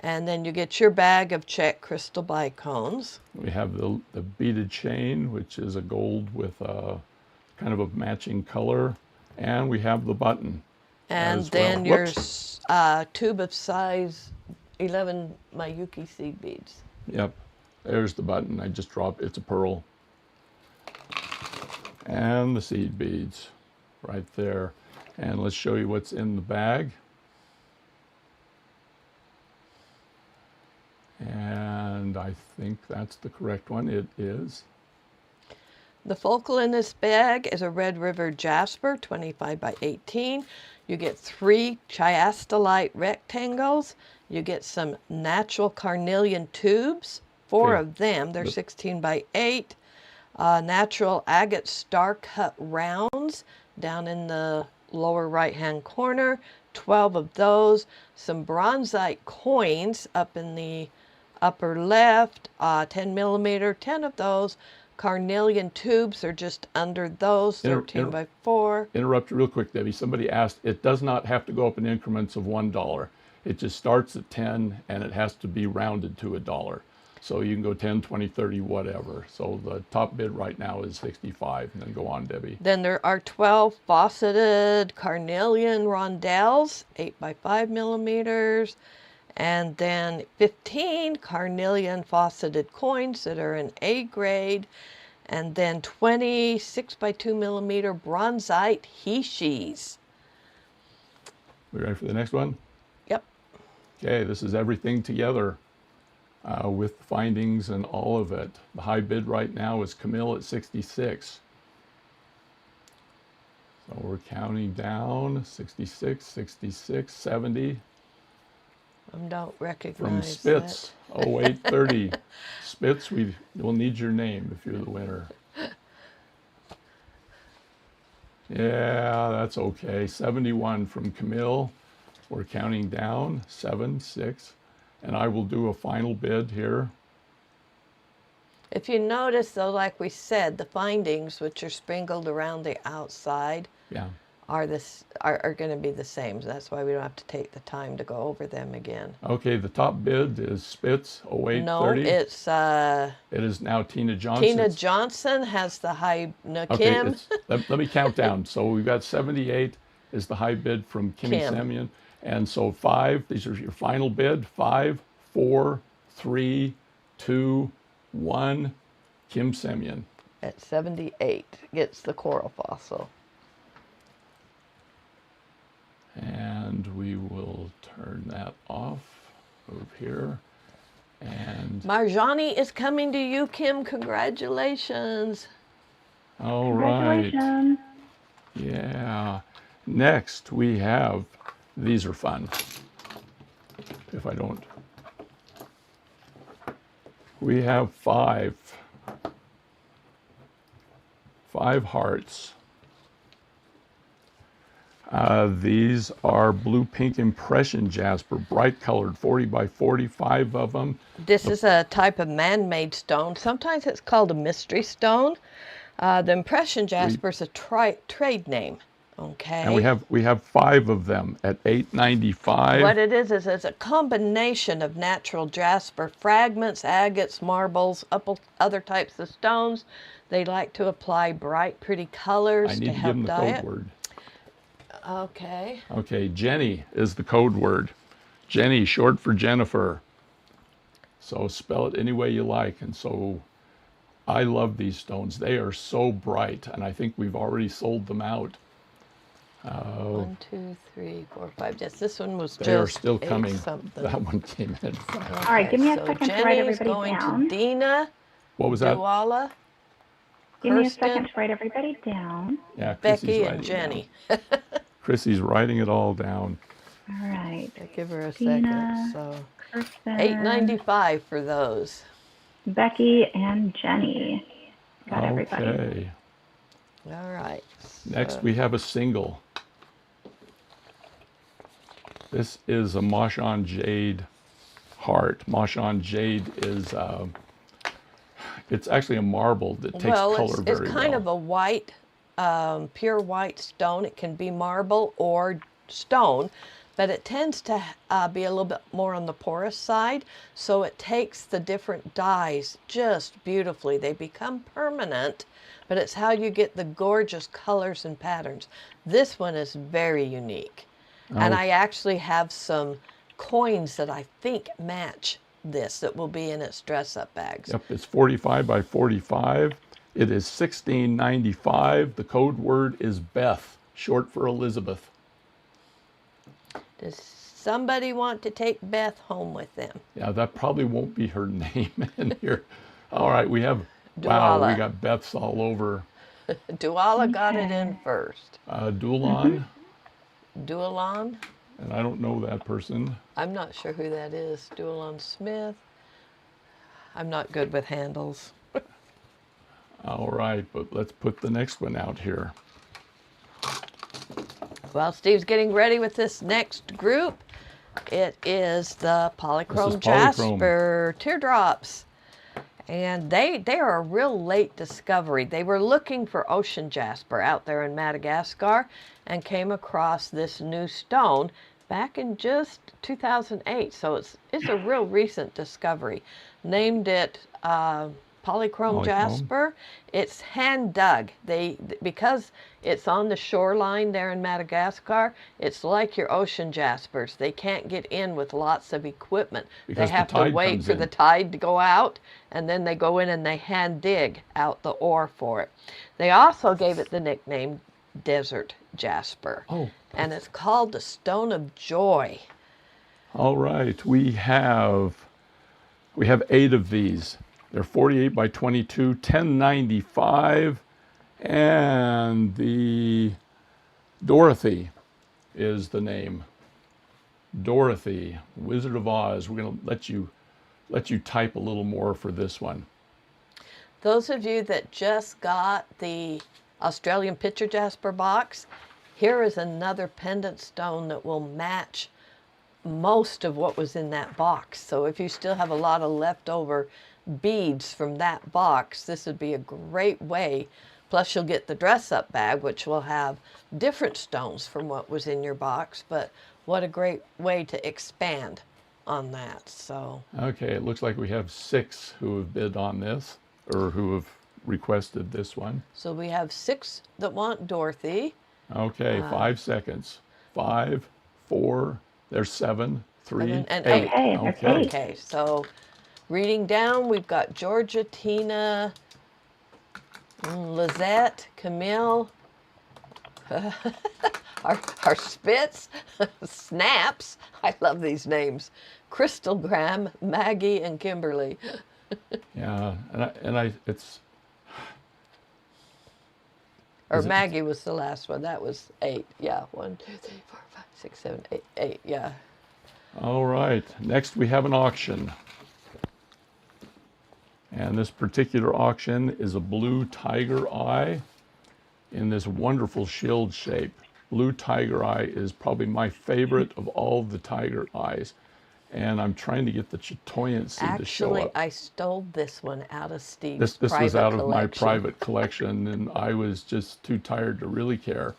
And then you get your bag of Czech crystal bicones. We have the beaded chain, which is a gold with a kind of a matching color. And we have the button. And then your tube of size 11 Miyuki seed beads. Yep, there's the button. I just dropped, it's a pearl. And the seed beads right there. And let's show you what's in the bag. And I think that's the correct one. It is. The focal in this bag is a Red River Jasper, 25 by 18. You get 3 chiastolite rectangles. You get some natural carnelian tubes, 4 of them. They're 16 by 8. Natural agate star cut rounds down in the lower right-hand corner, 12 of those. Some bronzite coins up in the upper left, 10 millimeter, 10 of those. Carnelian tubes are just under those, 13 by 4. Interrupt you real quick, Debbie. Somebody asked, it does not have to go up in increments of $1. It just starts at 10 and it has to be rounded to $1. So you can go 10, 20, 30, whatever. So the top bid right now is 65, and then go on, Debbie. Then there are 12 faceted carnelian rondelles, 8 by 5 millimeters. And then 15 carnelian faceted coins that are in A grade. And then 20 6 by 2 millimeter bronzite hishis. We ready for the next one? Yep. Okay, this is everything together with findings and all of it. The high bid right now is Camille at 66. So we're counting down, 66, 66, 70. I don't recognize From Spitz, 0830. Spitz, we'll need your name if you're the winner. Yeah, that's okay. 71 from Camille. We're counting down, 7, 6. And I will do a final bid here. If you notice, though, like we said, the findings, which are sprinkled around the outside, are going to be the same. So that's why we don't have to take the time to go over them again. Okay, the top bid is Spitz, 0830. No, it's... it is now Tina Johnson. Tina Johnson has the high... No, Okay, Kim. let me count down. So we've got 78 is the high bid from Kimmy Semyon. And so 5, these are your final bid. 5, 4, 3, 2, 1. Kim Semyon. At 78 gets the coral fossil. And we will turn that off over here. And Marjani is coming to you, Kim. Congratulations. all right. Congratulations. Yeah. Next we have, these are fun. If I don't. We have 5 hearts. These are blue pink impression jasper, bright colored, 40 by 45 of them. This is a type of man-made stone. Sometimes it's called a mystery stone. The impression jasper is a trade name. Okay. And we have 5 of them at $8.95. What it is it's a combination of natural jasper fragments, agates, marbles, other types of stones. They like to apply bright, pretty colors I to need to give help them the dye code it. word. Okay. Okay, Jenny is the code word. Jenny, short for Jennifer. So spell it any way you like. And so I love these stones. They are so bright, and I think we've already sold them out. 1, 2, 3, 4, 5. Yes, this one was They are just still 8 coming. something. That one came in. All right, give me a so second to Jenny's write everybody going down. to Dina, What was that? Duala, Give me a Kirsten, second to write everybody down. Yeah, Chrissy's Becky, writing and it down. Jenny. Chrissy's writing it all down. All right. Give her a Dina, second. So Kirsten, $8.95 for those. Becky, and Jenny. Got everybody. Okay. All right. Next we have a single. This is a Mashon Jade heart. Mashon Jade is, it's actually a marble that takes color very well. It's kind of a white, pure white stone. It can be marble or stone, but it tends to be a little bit more on the porous side. So it takes the different dyes just beautifully. They become permanent, but it's how you get the gorgeous colors and patterns. This one is very unique. And I actually have some coins that I think match this that will be in its dress-up bags. Yep, it's 45 by 45. It is $16.95. The code word is Beth, short for Elizabeth. Does somebody want to take Beth home with them? Yeah, that probably won't be her name in here. All right, we have, wow, we Duala. got Beths all over. Duala got it in first. Dulon, Dualon? and I don't know that person. I'm not sure who that is. Dualon Smith. I'm not good with handles. All right, but let's put the next one out here. While Steve's getting ready with this next group, it is the Polychrome Polychrome. Jasper Teardrops. And they are a real late discovery. They were looking for ocean jasper out there in Madagascar and came across this new stone back in just 2008. So it's a real recent discovery. Named it Polychrome Jasper. It's hand dug. Because it's on the shoreline there in Madagascar, it's like your ocean jaspers. They can't get in with lots of equipment. Because they have the to tide wait comes for in. the tide to go out, and then they go in and they hand dig out the ore for it. They also gave it the nickname Desert Jasper. Oh. And it's called the Stone of Joy. All right, we have 8 of these. They're 48 by 22, $10.95, and the Dorothy is the name. Dorothy, Wizard of Oz. We're going to let you type a little more for this one. Those of you that just got the Australian Picture Jasper box, here is another pendant stone that will match most of what was in that box. So if you still have a lot of leftover beads from that box, this would be a great way. Plus you'll get the dress-up bag, which will have different stones from what was in your box, but what a great way to expand on that. So Okay, it looks like we have 6 who have bid on this, or who have requested this one. so we have 6 that want Dorothy. Okay, 5 seconds. 5, 4, there's 7, 3, 7 and 8. 8. Okay. Okay, so reading down, we've got Georgia, Tina, Lizette, Camille, our Spitz, Snaps. I love these names. Crystal, Graham, Maggie, and Kimberly. Yeah, it's Or Is it- Maggie was the last one. That was 8. Yeah, 1, 2, 3, 4, 5, 6, 7, 8. 8. Yeah. all right. Next, we have an auction. And this particular auction is a blue tiger eye in this wonderful shield shape. blue tiger eye is probably my favorite of all the tiger eyes. And I'm trying to get the chatoyancy to show Actually, up. I stole this one out of Steve's This private was out of collection. my private collection, and I was just too tired to really care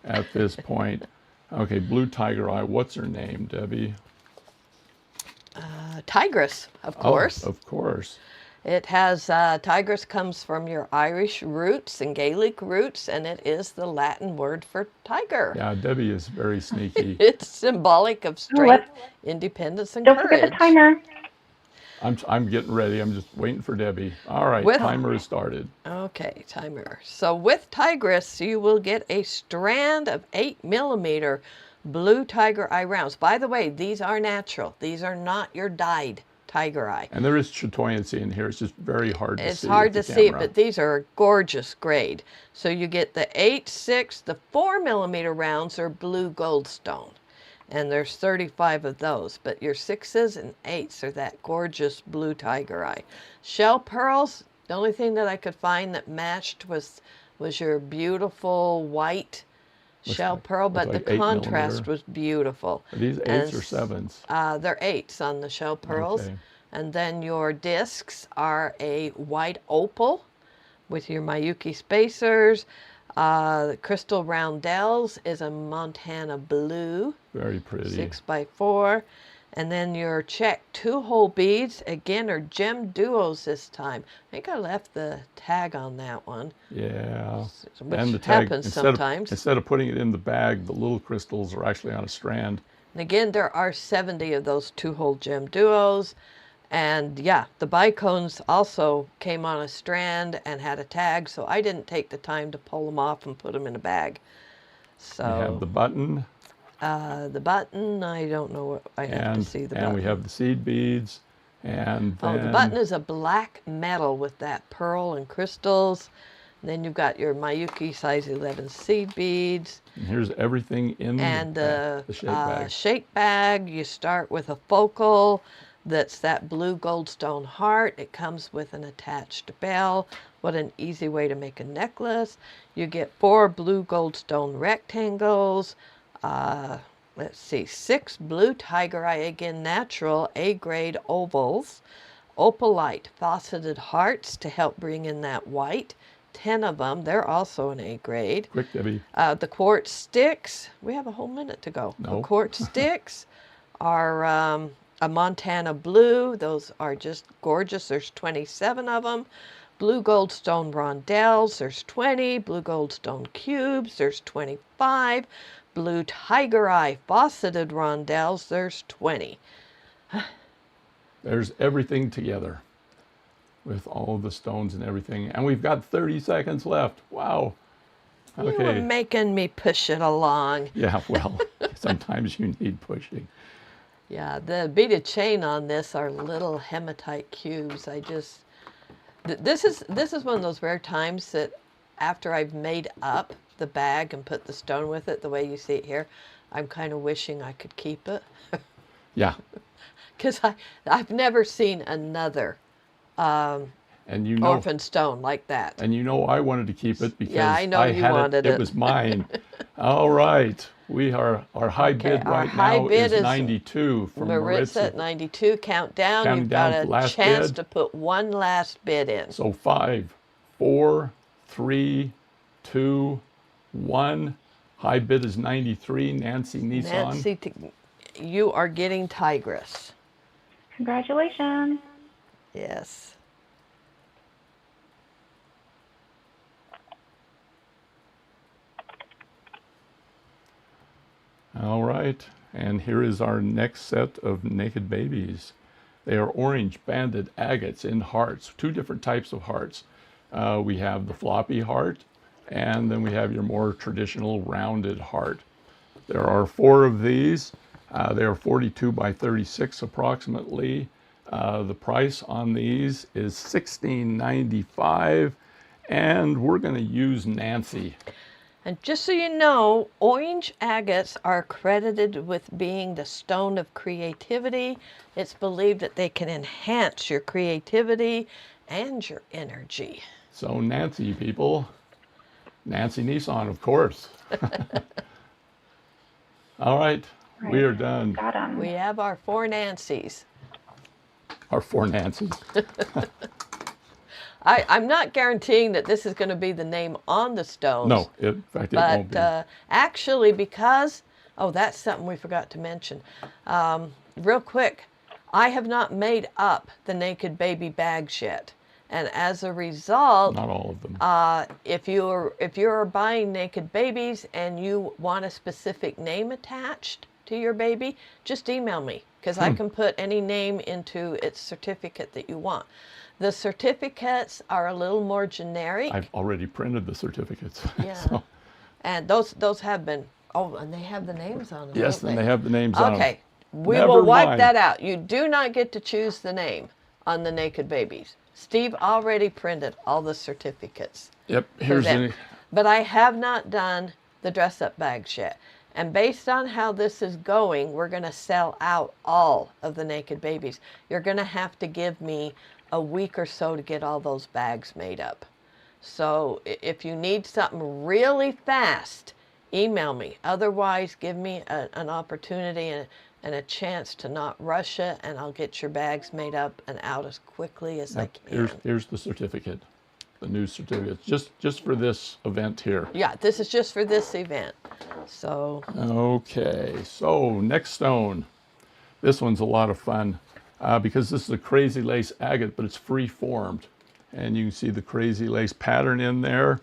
at this point. Okay, blue tiger eye. What's her name, Debbie? Tigress, of course. Oh, of course. It has, tigress comes from your Irish roots and Gaelic roots, and it is the Latin word for tiger. Yeah, Debbie is very sneaky. It's symbolic of strength, independence, and Don't courage. forget the timer. I'm getting ready. I'm just waiting for Debbie. All right, With- timer has started. Okay, timer. So with tigress, you will get a strand of 8mm blue tiger eye rounds. By the way, these are natural. These are not your dyed tiger eye. And there is chatoyancy in here. It's just very hard to see. It's hard to with the see it, camera. but these are a gorgeous grade. So you get the 8, 6, the 4mm rounds are blue goldstone. And there's 35 of those, but your 6s and 8s are that gorgeous blue tiger eye. Shell pearls, the only thing that I could find that matched was your beautiful white shell pearl, but like the 8mm. contrast was beautiful. Are these 8s or 7s? They're 8s on the shell pearls. Okay. And then your discs are a white opal with your Miyuki spacers. The crystal roundels is a Montana blue, Very pretty. 6x4. And then your check 2-hole beads, again, are gem duos this time. I think I left the tag on that one. Yeah. Which And the tag, happens sometimes. Instead of putting it in the bag, the little crystals are actually on a strand. And again, there are 70 of those 2-hole gem duos. And yeah, the bicones also came on a strand and had a tag, so I didn't take the time to pull them off and put them in a bag. So We have the button, the button, I don't know what, I have to see the button. and we have the seed beads, and then Oh, the button is a black metal with that pearl and crystals. And then you've got your Miyuki size 11 seed beads. and here's everything in And the the shake bag. shake bag, you start with a focal that's that blue goldstone heart. It comes with an attached bell. What an easy way to make a necklace. You get 4 blue goldstone rectangles. Let's see, 6 blue tiger eye, again natural, A-grade ovals. Opalite faceted hearts to help bring in that white. 10 of them, they're also an A-grade. Quick, Debbie. The quartz sticks, we have a whole minute to go. No. The quartz sticks are a Montana blue. Those are just gorgeous. There's 27 of them. Blue goldstone rondelles, there's 20. Blue goldstone cubes, there's 25. Blue tiger eye faceted rondelles, there's 20. There's everything together with all of the stones and everything. And we've got 30 seconds left. Wow. You were Okay. making me push it along. Yeah, well, sometimes you need pushing. Yeah, the beaded chain on this are little hematite cubes. This is one of those rare times that after I've made up the bag and put the stone with it, the way you see it here, I'm kind of wishing I could keep it. Yeah. Because I've never seen another And you know, orphan stone like that. and you know I wanted to keep it because I know you had wanted it. it. It was mine. All right. Our high bid our right high now bid is is 92 from Maritza at 92, countdown. Counting You've down got to a last chance bid. to put one last bid in. So 5, 4, 3, 2, 1. High bid is 93. Nancy Nissan. Nancy, you are getting Tigress. Congratulations. Yes. All right, and here is our next set of Nekkid Babies. They are orange banded agates in hearts, 2 different types of hearts. We have the floppy heart, and then we have your more traditional rounded heart. There are 4 of these. They are 42 by 36 approximately. The price on these is $16.95, and we're going to use Nancy. And just so you know, orange agates are credited with being the stone of creativity. It's believed that they can enhance your creativity and your energy. So Nancy, people. Nancy Nissan, of course. All right, we Right. are done. Got 'em. We have our 4 Nancys. Our 4 Nancy's. I'm not guaranteeing that this is going to be the name on the stones. No, in fact, it won't be. But actually, because, oh, that's something we forgot to mention. Real quick, I have not made up the Nekkid Baby bags yet. And as a result, Not all of them. if you're buying Nekkid Babies and you want a specific name attached to your baby, just email me, because I can put any name into its certificate that you want. The certificates are a little more generic. I've already printed the certificates. Yeah. So, And those have been, oh, and they have the names on them. yes, don't and they have the names on them. Okay, we Never will wipe mind. that out. You do not get to choose the name on the Nekkid Babies. Steve already printed all the certificates. Yep, for here's them. the, But I have not done the dress-up bags yet. And based on how this is going, we're going to sell out all of the Nekkid Babies. You're going to have to give me a week or so to get all those bags made up. So if you need something really fast, email me. Otherwise, give me an opportunity and a chance to not rush it, and I'll get your bags made up and out as quickly as I can. here's the certificate, the new certificate, just for this event here. Yeah, this is just for this event. So, Okay, so next stone. This one's a lot of fun because this is a crazy lace agate, but it's free formed. And you can see the crazy lace pattern in there.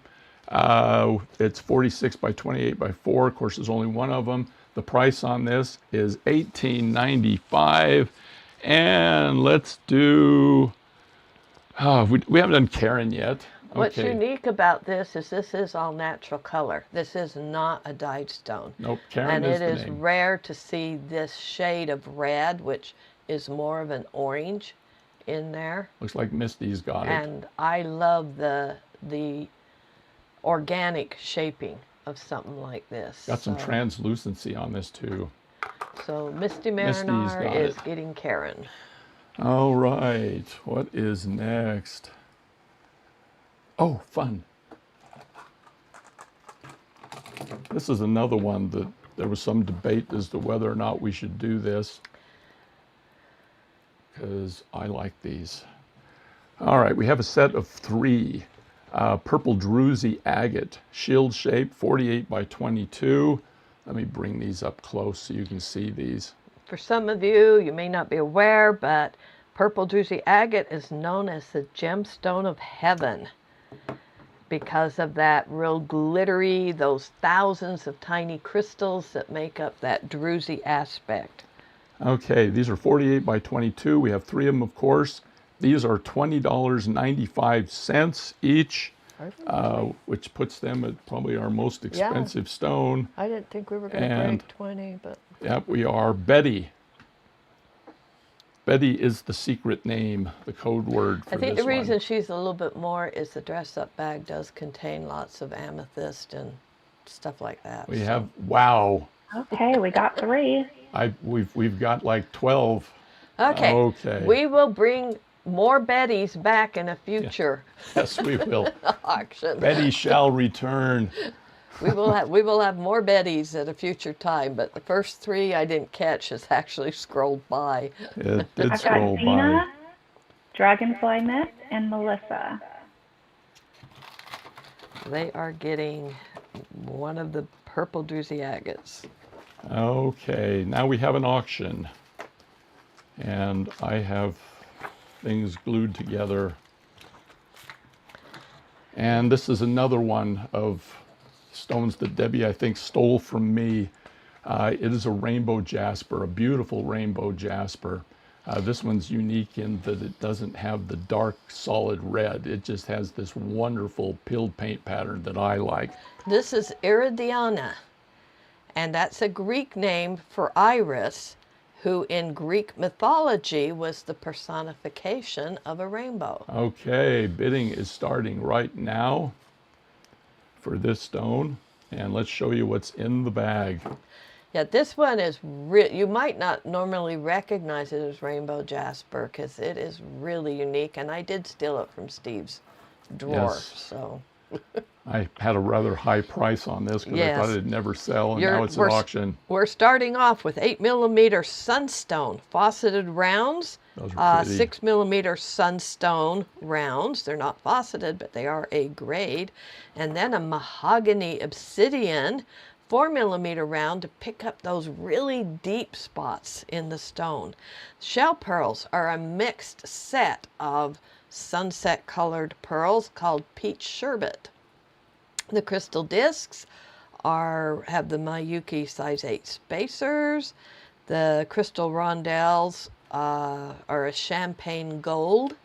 It's 46 by 28 by 4. Of course, there's only one of them. The price on this is $18.95. And let's do, we haven't done Karen yet. what's Okay. unique about this is all natural color. This is not a dyed stone. Nope, Karen And is it the is name. rare to see this shade of red, which is more of an orange in there. Looks like Misty's got it. And I love the organic shaping of something like this. Got some So- translucency on this too. So Misty Misty's Marinar got is it. getting Karen. All right, what is next? Oh, fun. This is another one that there was some debate as to whether or not we should do this, because I like these. All right, we have a set of 3. Purple Druzy Agate, shield shape, 48 by 22. Let me bring these up close so you can see these. For some of you, you may not be aware, but purple druzy agate is known as the gemstone of heaven because of that real glittery, those thousands of tiny crystals that make up that druzy aspect. Okay, these are 48 by 22. We have 3 of them, of course. These are $20.95 each, which puts them at probably our most expensive stone. I didn't think we were going to And- break 20, but Yep, we are Betty. Betty is the secret name, the code word for I think this the reason one. she's a little bit more is the dress-up bag does contain lots of amethyst and stuff like that. We so- have, wow, Okay, we got 3. we've got like 12. Okay. Okay. We will bring more Bettys back in a future Yes, we will. auction. Betty shall return. We will have more Bettys at a future time, but the first 3 I didn't catch has actually scrolled by. It did I've got scroll by. Dina, Dragonfly Miss, and Melissa. They are getting one of the purple druzy agates. Okay, now we have an auction. And I have things glued together. And this is another one of stones that Debbie, I think, stole from me. It is a rainbow jasper, a beautiful rainbow jasper. This one's unique in that it doesn't have the dark, solid red. It just has this wonderful pilled paint pattern that I like. This is Iridiana, and that's a Greek name for Iris, who in Greek mythology was the personification of a rainbow. Okay, bidding is starting right now for this stone. And let's show you what's in the bag. Yeah, this one is you might not normally recognize it as rainbow jasper because it is really unique, and I did steal it from Steve's drawer. Yes. So I had a rather high price on this because I thought Yes. it'd never sell, and You're- now it's at we're s- auction. We're starting off with 8mm sunstone faceted rounds. Those are pretty. 6mm sunstone rounds. They're not faceted, but they are a grade. And then a mahogany obsidian 4mm round to pick up those really deep spots in the stone. Shell pearls are a mixed set of sunset colored pearls called peach sherbet. The crystal discs have the Miyuki size 8 spacers. The crystal rondelles are a champagne gold.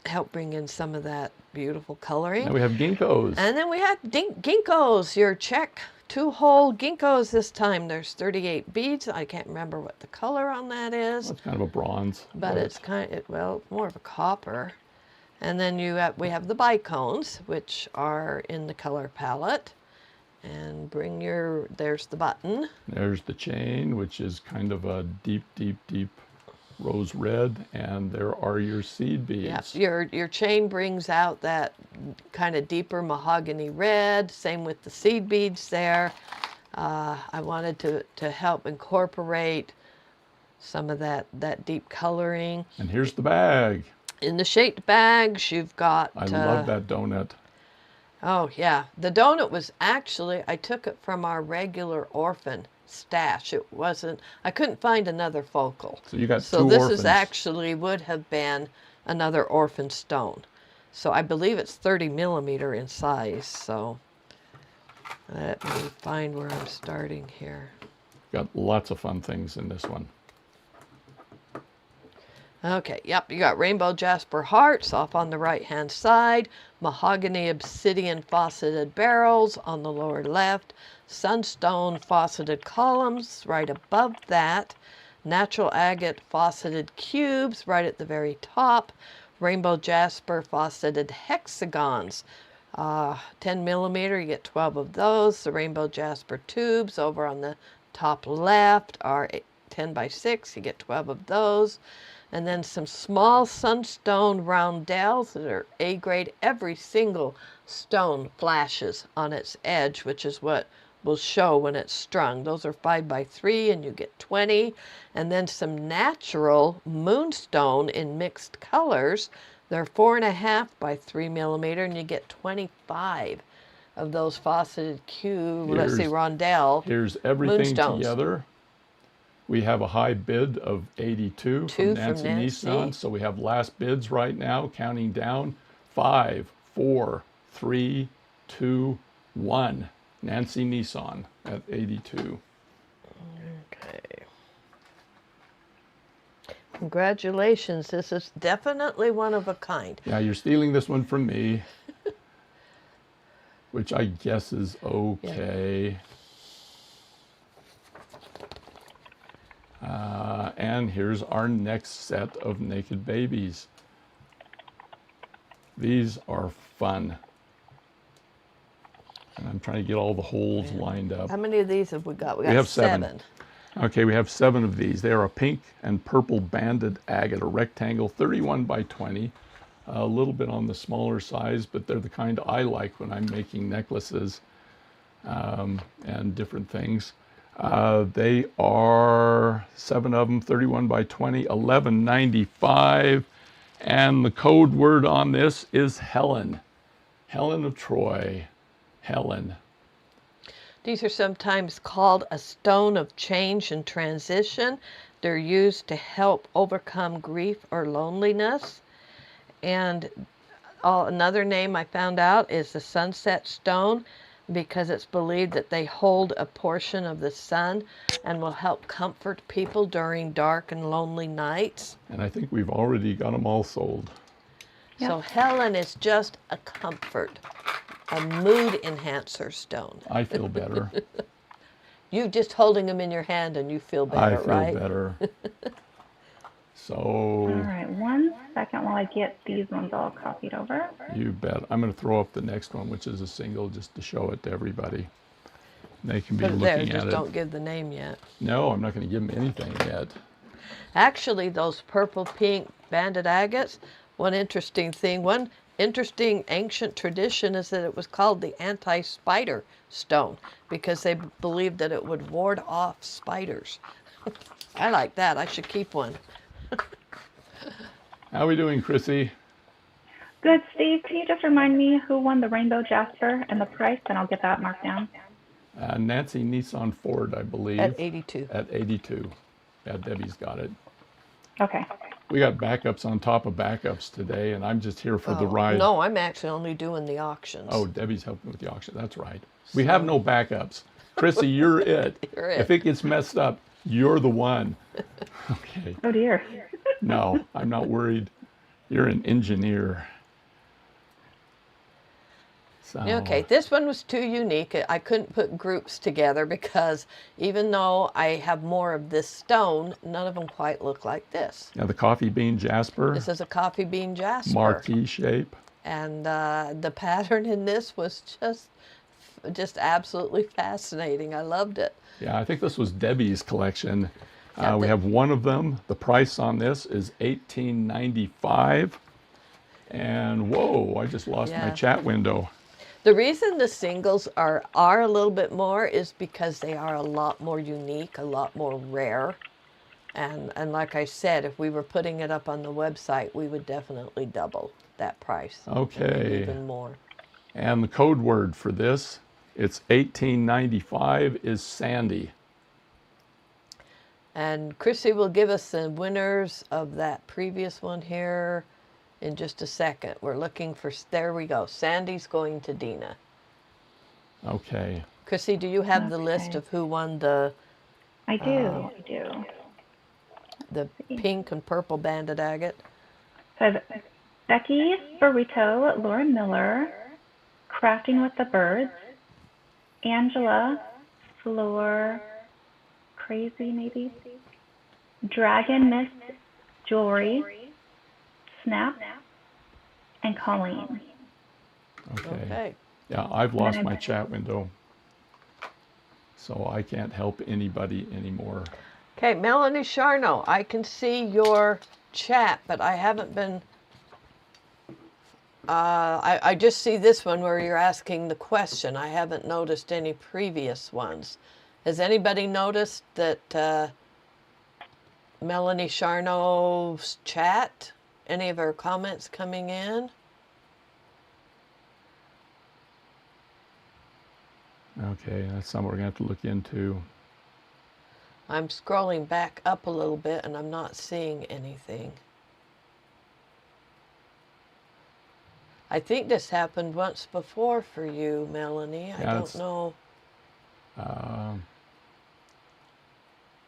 Help bring in some of that beautiful coloring. Now we have ginkgos. And then we have ginkgos, your Czech 2-hole ginkgos this time. There's 38 beads. I can't remember what the color on that is. Well, it's kind of a bronze. But it's well, more of a copper. And then we have the bicones, which are in the color palette. And there's the button. There's the chain, which is kind of a deep, deep, deep rose red. And there are your seed beads. Yeah, your chain brings out that kind of deeper mahogany red. Same with the seed beads there. I wanted to help incorporate some of that deep coloring. And here's the bag. In the shaped bags, you've got... I love that donut. Oh, yeah. The donut was actually, I took it from our regular orphan stash. It wasn't, I couldn't find another focal. So you got So two this orphans. is actually would have been another orphan stone. So I believe it's 30mm in size. So let me find where I'm starting here. Got lots of fun things in this one. Okay, yep, you got rainbow jasper hearts off on the right-hand side, mahogany obsidian faceted barrels on the lower left, sunstone faceted columns right above that, natural agate faceted cubes right at the very top, rainbow jasper faceted hexagons. 10mm, you get 12 of those. The rainbow jasper tubes over on the top left are 10 by 6, you get 12 of those. And then some small sunstone roundels that are A grade. Every single stone flashes on its edge, which is what will show when it's strung. Those are 5 by 3 and you get 20. And then some natural moonstone in mixed colors. They're 4.5 by 3mm and you get 25 of those faceted rondelle. Here's everything moonstones. Together. We have a high bid of 82 from Nancy Nissan. So we have last bids right now, counting down. 5, 4, 3, 2, 1. Nancy Nissan at 82. Okay. Congratulations. This is definitely one of a kind. Yeah, you're stealing this one from me, which I guess is okay. Yeah. And here's our next set of Nekkid Babies. These are fun. And I'm trying to get all the holes lined up. How many of these have we got? We have 7. Okay, we have 7 of these. They are a pink and purple banded agate, a rectangle, 31 by 20. A little bit on the smaller size, but they're the kind I like when I'm making necklaces and different things. They are 7 of them, 31 by 20, $11.95. And the code word on this is Helen. Helen of Troy. Helen. These are sometimes called a stone of change and transition. They're used to help overcome grief or loneliness. And another name I found out is the sunset stone, because it's believed that they hold a portion of the sun and will help comfort people during dark and lonely nights. And I think we've already got them all sold. Yep. So Helen is just a comfort, a mood enhancer stone. I feel better. You just holding them in your hand and you feel better, right? I feel better. So. All right, 1 second while I get these ones all copied over. You bet. I'm going to throw up the next one, which is a single, just to show it to everybody. They can be Put it looking there, at just it. don't give the name yet. No, I'm not going to give them anything yet. Actually, those purple pink banded agates, one interesting thing, one interesting ancient tradition is that it was called the anti-spider stone because they believed that it would ward off spiders. I like that. I should keep one. How are we doing, Chrissy? Good, Steve. Can you just remind me who won the Rainbow Jasper and the price, and I'll get that marked down. Nancy Nissan Ford, I believe. At 82. At 82. Yeah, Debbie's got it. Okay. We got backups on top of backups today, and I'm just here for the ride. No, I'm actually only doing the auctions. Oh, Debbie's helping with the auction. That's right. We have no backups. Chrissy, you're it. You're it. If it gets messed up, you're the one. Okay. Oh, dear. No, I'm not worried. You're an engineer. So, Okay, this one was too unique. I couldn't put groups together because even though I have more of this stone, none of them quite look like this. now the coffee bean jasper, This is a coffee bean jasper. marquee shape. And the pattern in this was just absolutely fascinating. I loved it. Yeah, I think this was Debbie's collection. Yeah, We have one of them. The price on this is $18.95. And whoa, I just lost my Yeah. chat window. The reason the singles are a little bit more is because they are a lot more unique, a lot more rare. And like I said, if we were putting it up on the website, we would definitely double that price. Okay. Even more. And the code word for this, it's $18.95, is Sandy. And Chrissy will give us the winners of that previous one here in just a second. We're looking for, there we go. Sandy's going to Dina. Okay. Chrissy, do you have the list Okay. of who won the I do. I do. pink and purple banded agate? So I have Becky Burrito, Laura Miller, Crafting with the Birds, Angela, Floor, Crazy maybe, Dragon Mist Jewelry, Snap, and Colleen. Okay. Okay. Yeah, I've lost my chat window, so I can't help anybody anymore. Okay, Melanie Charno, I can see your chat, but I haven't been. I just see this one where you're asking the question. I haven't noticed any previous ones. Has anybody noticed that Melanie Charno's chat? Any of her comments coming in? Okay, that's something we're going to have to look into. I'm scrolling back up a little bit and I'm not seeing anything. I think this happened once before for you, Melanie. I don't know.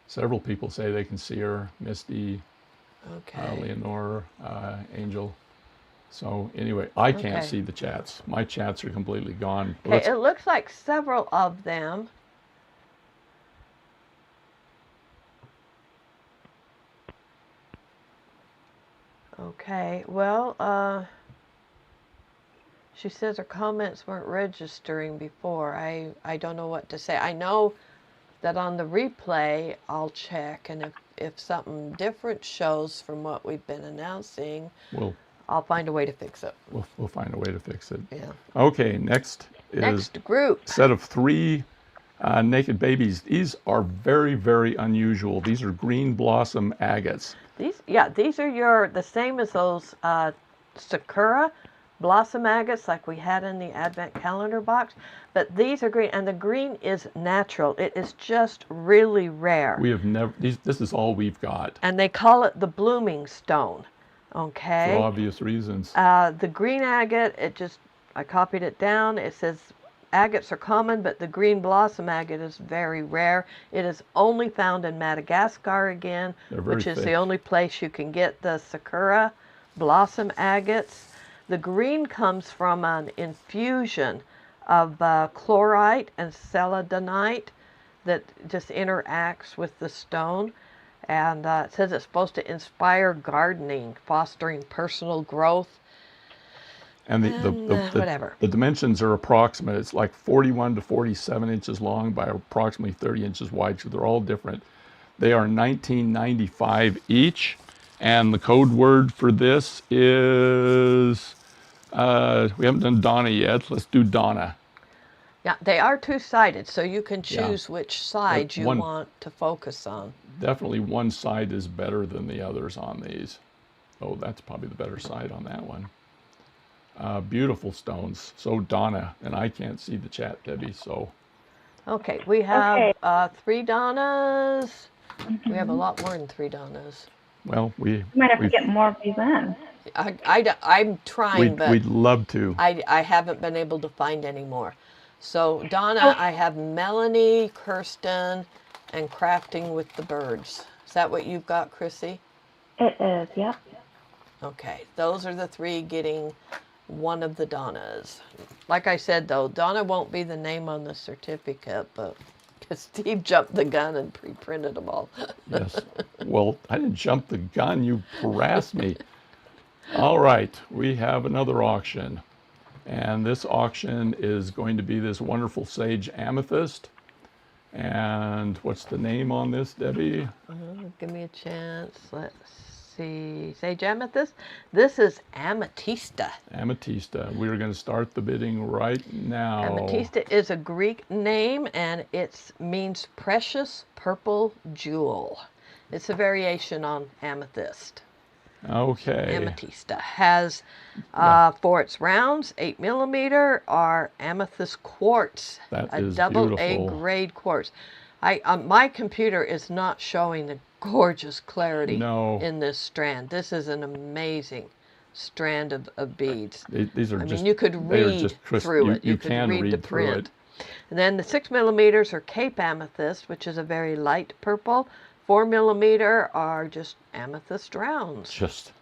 Several people say they can see her, Misty, Okay. Leonore, Angel. So anyway, I can't Okay. see the chats. My chats are completely gone. Okay, it looks like several of them. Okay, well, she says her comments weren't registering before. I don't know what to say. I know that on the replay, I'll check, and if something different shows from what we've been announcing, I'll find a way to fix it. We'll find a way to fix it. Yeah. Okay, next is Next group. a set of 3 Nekkid Babies. These are very, very unusual. These are green blossom agates. These are the same as those Sakura blossom agates like we had in the Advent calendar box, but these are green, and the green is natural. It is just really rare. We have never, this is all we've got. And they call it the blooming stone, okay? For obvious reasons. The green agate, I copied it down. It says agates are common, but the green blossom agate is very rare. It is only found in Madagascar again, which is the only place you can get the Sakura blossom agates. The green comes from an infusion of chlorite and celadonite that just interacts with the stone. And it says it's supposed to inspire gardening, fostering personal growth. And whatever. The dimensions are approximate. It's like 41 to 47 inches long by approximately 30 inches wide, so they're all different. They are $19.95 each, and the code word for this is We haven't done Donna yet. Let's do Donna. Yeah, they are two-sided, so you can Yeah. choose which side you one- want to focus on. Definitely one side is better than the others on these. Oh, that's probably the better side on that one. Beautiful stones. So Donna, and I can't see the chat, Debbie, so. Okay, we have Okay. 3 Donnas. We have a lot more than 3 Donnas. Well, We might have to get more of these in. I'm trying, but we'd love to. I haven't been able to find any more. So Donna, I have Melanie, Kirsten, and Crafting with the Birds. Is that what you've got, Chrissy? It is, yep. Okay, those are the 3 getting one of the Donnas. Like I said, though, Donna won't be the name on the certificate, but because Steve jumped the gun and pre-printed them all. Yes. Well, I didn't jump the gun. You harassed me. All right, we have another auction. And this auction is going to be this wonderful sage amethyst. And what's the name on this, Debbie? Give me a chance. Let's see. Sage amethyst. This is amethysta. Amethysta. We are going to start the bidding right now. Amethysta is a Greek name, and it means precious purple jewel. It's a variation on amethyst. Okay. Amethysta has, for its rounds, 8 millimeter, are amethyst quartz. That a is double beautiful. A grade quartz. My computer is not showing the gorgeous clarity No. in this strand. This is an amazing strand of beads. These are I just, mean, you could they are read just crisp. through it. You could can read the through print. it. And then the 6 millimeters are Cape amethyst, which is a very light purple. 4 millimeter are just amethyst rounds. Just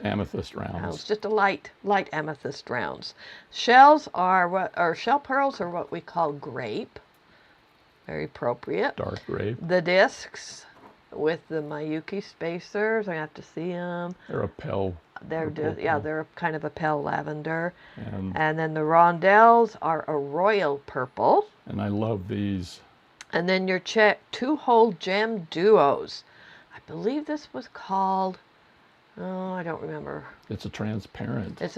amethyst rounds. It's just a light amethyst rounds. Shells are shell pearls are what we call grape. Very appropriate. Dark grape. The discs with the Miyuki spacers, I have to see them. They're a pale. They're they're kind of a pale lavender. And then the rondelles are a royal purple. I love these. And then your 2-hole gem duos. I believe this was called, I don't remember. It's a transparent. It's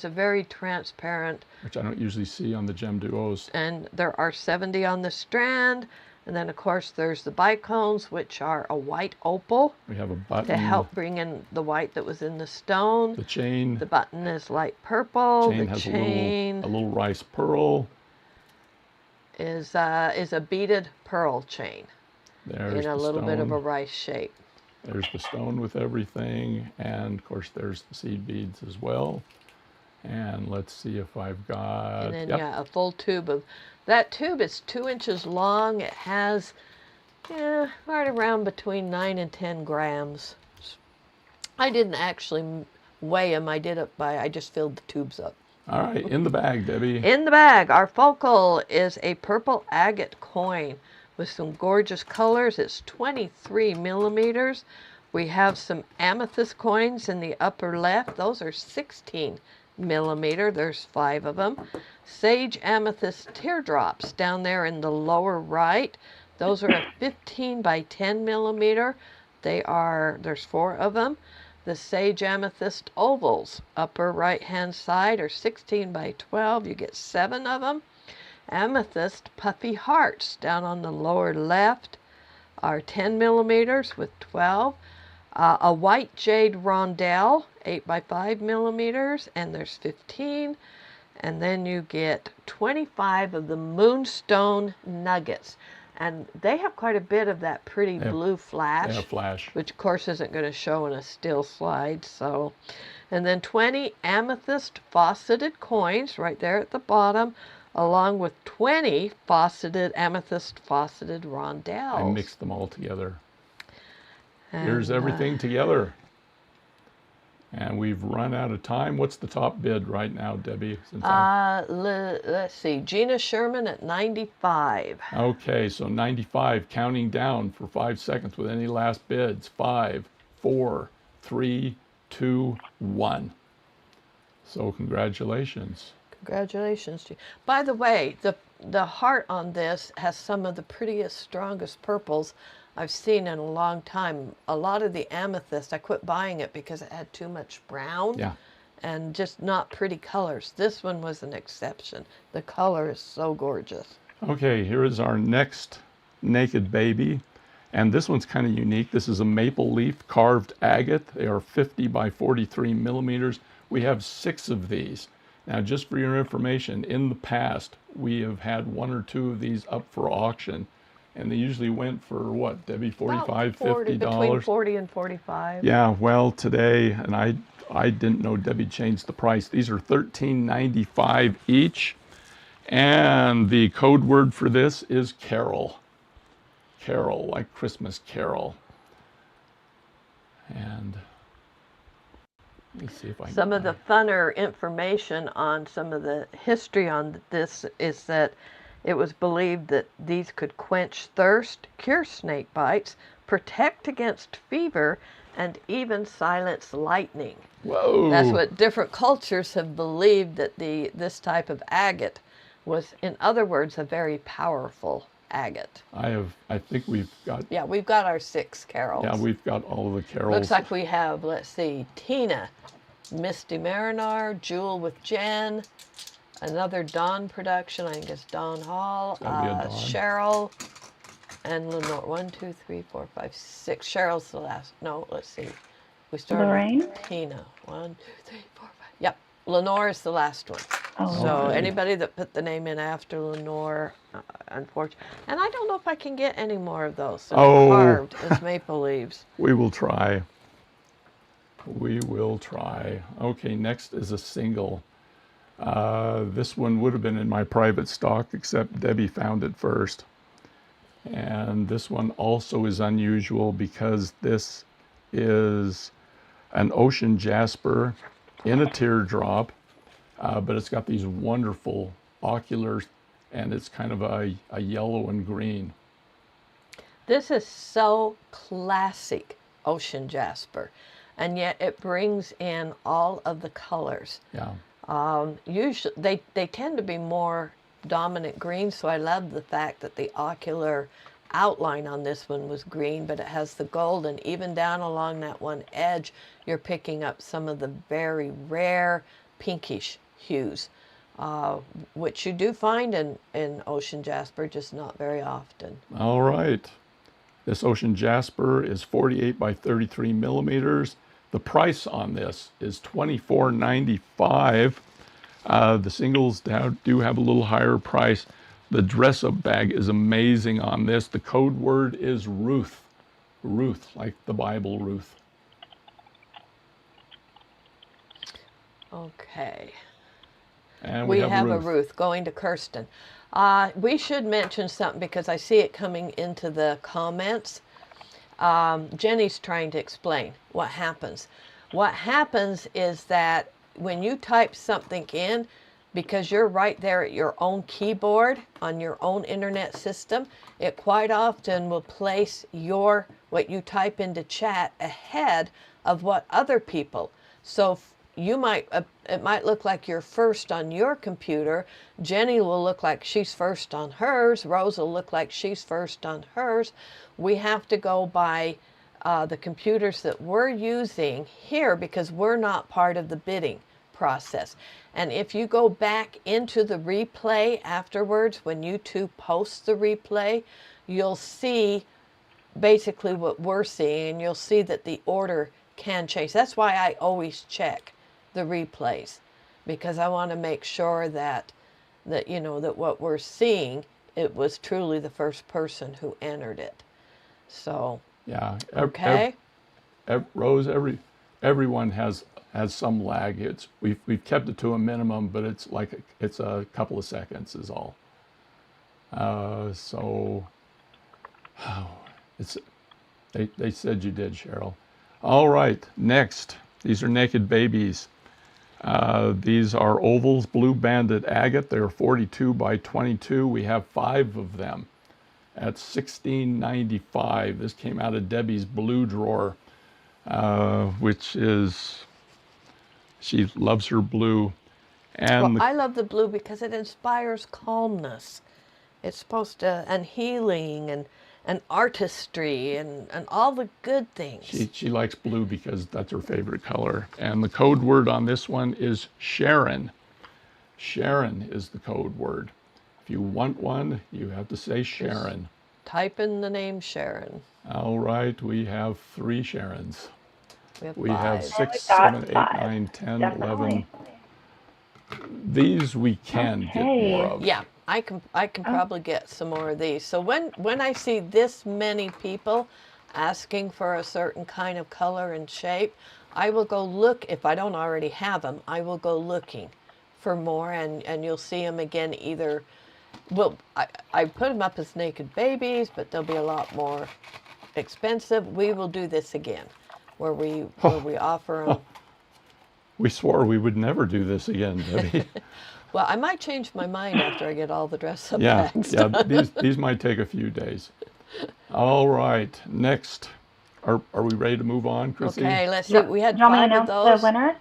a very transparent. Which I don't usually see on the gem duos. And there are 70 on the strand. And then, of course, there's the bicones, which are a white opal. We have a button. To help bring in the white that was in the stone. The chain. The button is light purple. Chain the has chain a little rice pearl. is a beaded pearl chain. There's in a the little bit of a stone. rice shape. There's the stone with everything. And, of course, there's the seed beads as well. And let's see if I've got... And then, a full tube of... That tube is 2 inches long. It has, right around between 9 and 10 grams. I didn't actually weigh them. I just filled the tubes up. All right, in the bag, Debbie. In the bag, our focal is a purple agate coin with some gorgeous colors. It's 23 millimeters. We have some amethyst coins in the upper left. Those are 16 millimeter. There's 5 of them. Sage amethyst teardrops down there in the lower right. Those are a 15 by 10 millimeter. There's 4 of them. The sage amethyst ovals, upper right hand side, are 16 by 12. You get 7 of them. Amethyst puffy hearts down on the lower left are 10 millimeters with 12. A white jade rondelle, 8 by 5 millimeters, and there's 15. And then you get 25 of the moonstone nuggets. And they have quite a bit of that pretty blue flash. They have flash. Which, of course, isn't going to show in a still slide. So, and then 20 amethyst fauceted coins right there at the bottom, along with 20 amethyst fauceted rondelles. I mixed them all together. Here's everything together. And we've run out of time. What's the top bid right now, Debbie? Let's see. Gina Sherman at 95. Okay, so 95, counting down for 5 seconds with any last bids. 5, 4, 3, 2, 1. So congratulations. Congratulations to you. By the way, the heart on this has some of the prettiest, strongest purples I've seen in a long time. A lot of the amethyst, I quit buying it because it had too much brown. Yeah. and just not pretty colors. This one was an exception. The color is so gorgeous. Okay, here is our next Nekkid Baby. And this one's kind of unique. This is a maple leaf carved agate. They are 50 by 43 millimeters. We have 6 of these. Now, just for your information, in the past, we have had 1 or 2 of these up for auction. And they usually went for what, Debbie, $45, $50? Between 40 and 45. Yeah, well, today, and I didn't know Debbie changed the price. These are $13.95 each. And the code word for this is carol. Carol, like Christmas carol. And let me see if I can. Some of the funner information on some of the history on this is that it was believed that these could quench thirst, cure snake bites, protect against fever, and even silence lightning. Whoa. That's what different cultures have believed, that this type of agate was, in other words, a very powerful agate. I think we've got. Yeah, we've got our 6 carols. Yeah, we've got all of the carols. Looks like we have, let's see, Tina, Misty Marinar, Jewel with Jen, another Dawn production, I think it's Dawn Hall, gotta be a Dawn. Cheryl, and Lenore. 1, 2, 3, 4, 5, 6. Cheryl's the last. No, let's see. We started Lorraine? with Tina. 1, 2, 3, 4, 5. Yep, Lenore is the last one. Oh, So okay. anybody that put the name in after Lenore, unfortunately, and I don't know if I can get any more of those. So Oh. carved as maple leaves. We will try. We will try. Okay, next is a single. This one would have been in my private stock, except Debbie found it first. And this one also is unusual because this is an ocean jasper in a teardrop, but it's got these wonderful oculars, and it's kind of a yellow and green. This is so classic ocean jasper, and yet it brings in all of the colors. Yeah. Usually they tend to be more dominant green, so I love the fact that the ocular outline on this one was green, but it has the gold, and even down along that one edge, you're picking up some of the very rare pinkish hues, which you do find in ocean jasper, just not very often. All right. This ocean jasper is 48 by 33 millimeters. The price on this is $24.95. The singles do have a little higher price. The dress-up bag is amazing on this. The code word is Ruth. Ruth, like the Bible, Ruth. Okay. And We have a Ruth going to Kirsten. We should mention something because I see it coming into the comments. Jenny's trying to explain what happens. What happens is that when you type something in, because you're right there at your own keyboard on your own internet system, it quite often will place what you type into chat ahead of what other people. So you might, it might look like you're first on your computer. Jenny will look like she's first on hers. Rose will look like she's first on hers. We have to go by the computers that we're using here because we're not part of the bidding process. And if you go back into the replay afterwards, when you two post the replay, you'll see basically what we're seeing, and you'll see that the order can change. That's why I always check the replays, because I want to make sure that you know that what we're seeing, it was truly the first person who entered it. So Yeah. okay. Rose, everyone has some lag. We've kept it to a minimum, but it's like it's a couple of seconds is all. They said you did, Cheryl. All right, next. These are Nekkid Babies. These are ovals, blue banded agate. They're 42 by 22. We have 5 of them at $16.95. This came out of Debbie's blue drawer, which is, she loves her blue. And Well, I love the blue because it inspires calmness. It's supposed to, and healing, and artistry and all the good things. She likes blue because that's her favorite color. And the code word on this one is Sharon. Sharon is the code word. If you want one, you have to say Sharon. Type in the name Sharon. All right, we have 3 Sharons. We have 5. 6, Oh, we got 7, 8, 5. 9, 10, Definitely. 11. These we can get more of. Yeah, I can probably get some more of these. So when I see this many people asking for a certain kind of color and shape, I will go look. If I don't already have them, I will go looking for more, and you'll see them again either. Well, I put them up as Nekkid Babies, but they'll be a lot more expensive. We will do this again, where we offer them. We swore we would never do this again, Debbie. Well, I might change my mind after I get all the dress-up Yeah, bags yeah. done. These might take a few days. All right, next. Are we ready to move on, Chrissy? Okay, let's see. We had Do you want me 5 to of announce those. the winners?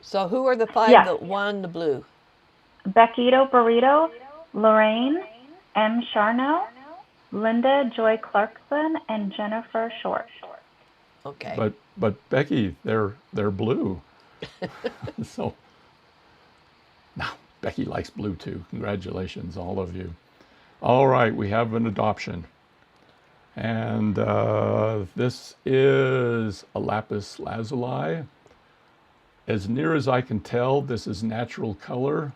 So who are the 5 Yeah. that won the blue? Beckito Burrito, Lorraine M. Charno, Linda Joy Clarkson, and Jennifer Short. Okay. But Becky, they're blue. So now Becky likes blue too. Congratulations, all of you. All right, we have an adoption. And this is a lapis lazuli. As near as I can tell, this is natural color.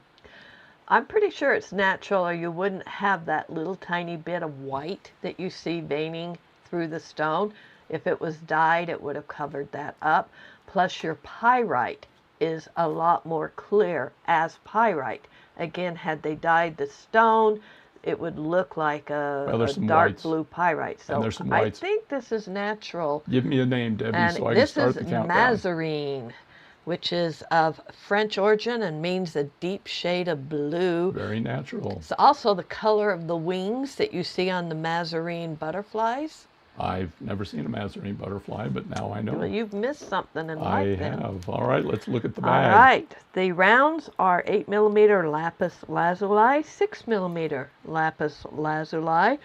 I'm pretty sure it's natural, or you wouldn't have that little tiny bit of white that you see veining through the stone. If it was dyed, it would have covered that up. Plus your pyrite is a lot more clear as pyrite. Again, had they dyed the stone, it would look like Well, a there's some dark whites. blue pyrite. So there's some I whites. think this is natural. Give me a name, Debbie, And so I can this start is the countdown. Mazarine, which is of French origin and means a deep shade of blue. Very natural. It's also the color of the wings that you see on the Mazarine butterflies. I've never seen a Mazarine butterfly, but now I know. Well, you've missed something and I like them. have. All right, let's look at the All bag. right, the rounds are 8mm lapis lazuli, 6mm lapis lazuli,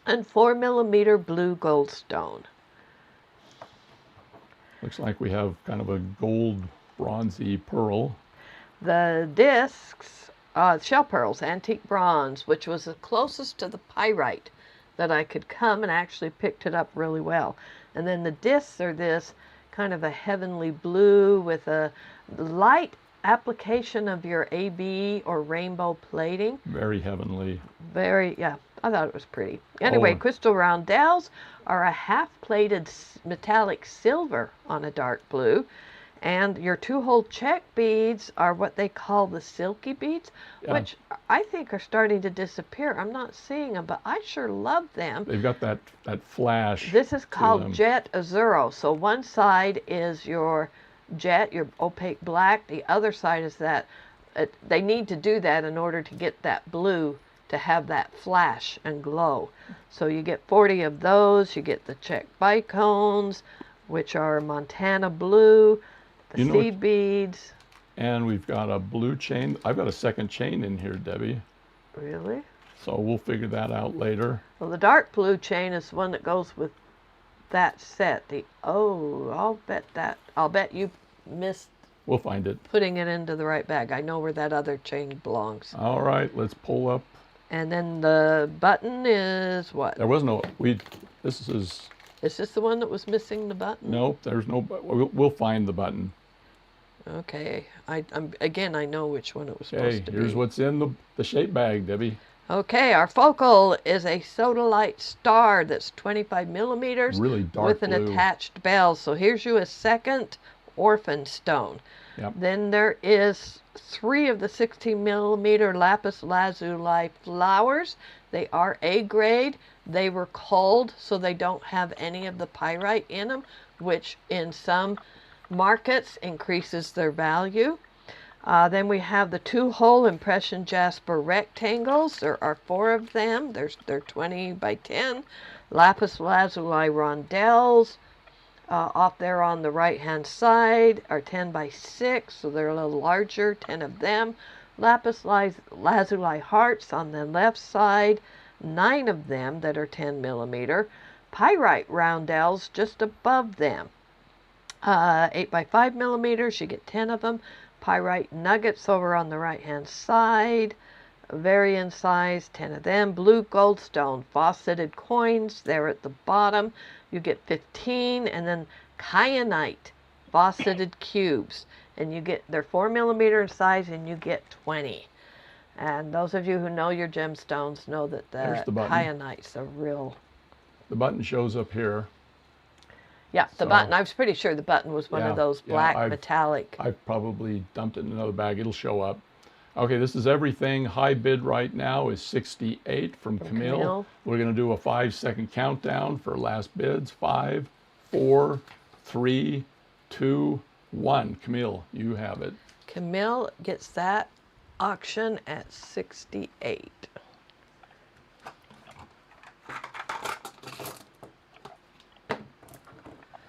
and 4mm blue goldstone. Looks like we have kind of a gold bronzy pearl. The discs, shell pearls, antique bronze, which was the closest to the pyrite that I could come, and actually picked it up really well. And then the discs are this kind of a heavenly blue with a light application of your AB or rainbow plating. Very heavenly. Very, yeah, I thought it was pretty. Anyway, crystal roundels are a half-plated metallic silver on a dark blue. And your 2-hole check beads are what they call the silky beads, which I think are starting to disappear. I'm not seeing them, but I sure love them. They've got that flash. This is called them. jet azzurro. So one side is your jet, your opaque black. The other side is that. They need to do that in order to get that blue to have that flash and glow. So you get 40 of those. You get the check bicones, which are Montana blue. The seed beads. And we've got a blue chain. I've got a second chain in here, Debbie. Really? So we'll figure that out later. Well, the dark blue chain is the one that goes with that set. I'll bet you missed We'll find it. putting it into the right bag. I know where that other chain belongs. All right, let's pull up. And then the button is what? There was no, this is, Is this the one that was missing the button? nope, there's no, we'll find the button. Okay. I know which one it was Okay, supposed to be. here's what's in the shape bag, Debbie. Okay, our focal is a sodalite star that's 25mm Really dark with an blue. attached bell. So here's you a second orphan stone. Yep. Then there is 3 of the 16mm lapis lazuli flowers. They are A grade. They were culled, so they don't have any of the pyrite in them, which in some markets increases their value. Then we have the 2-hole impression jasper rectangles. There are 4 of them. They're 20 by 10. Lapis lazuli rondelles. Off there on the right hand side are 10 by 6, so they're a little larger, 10 of them. Lapis lazuli hearts on the left side. 9 of them that are 10 millimeter. Pyrite roundels just above them. 8 by 5 millimeters, you get 10 of them. Pyrite nuggets over on the right hand side, varying size, 10 of them. Blue goldstone fauceted coins, they're at the bottom, you get 15. And then kyanite fauceted cubes, and you get, they're 4 millimeter in size, and you get 20. And those of you who know your gemstones know that the kyanite's a real... The button shows up here. Yeah, the button. I was pretty sure the button was one of those black metallic. I've probably dumped it in another bag. It'll show up. Okay, this is everything. High bid right now is 68 from Camille. We're going to do a 5-second countdown for last bids. 5, 4, 3, 2, 1. Camille, you have it. Camille gets that auction at 68.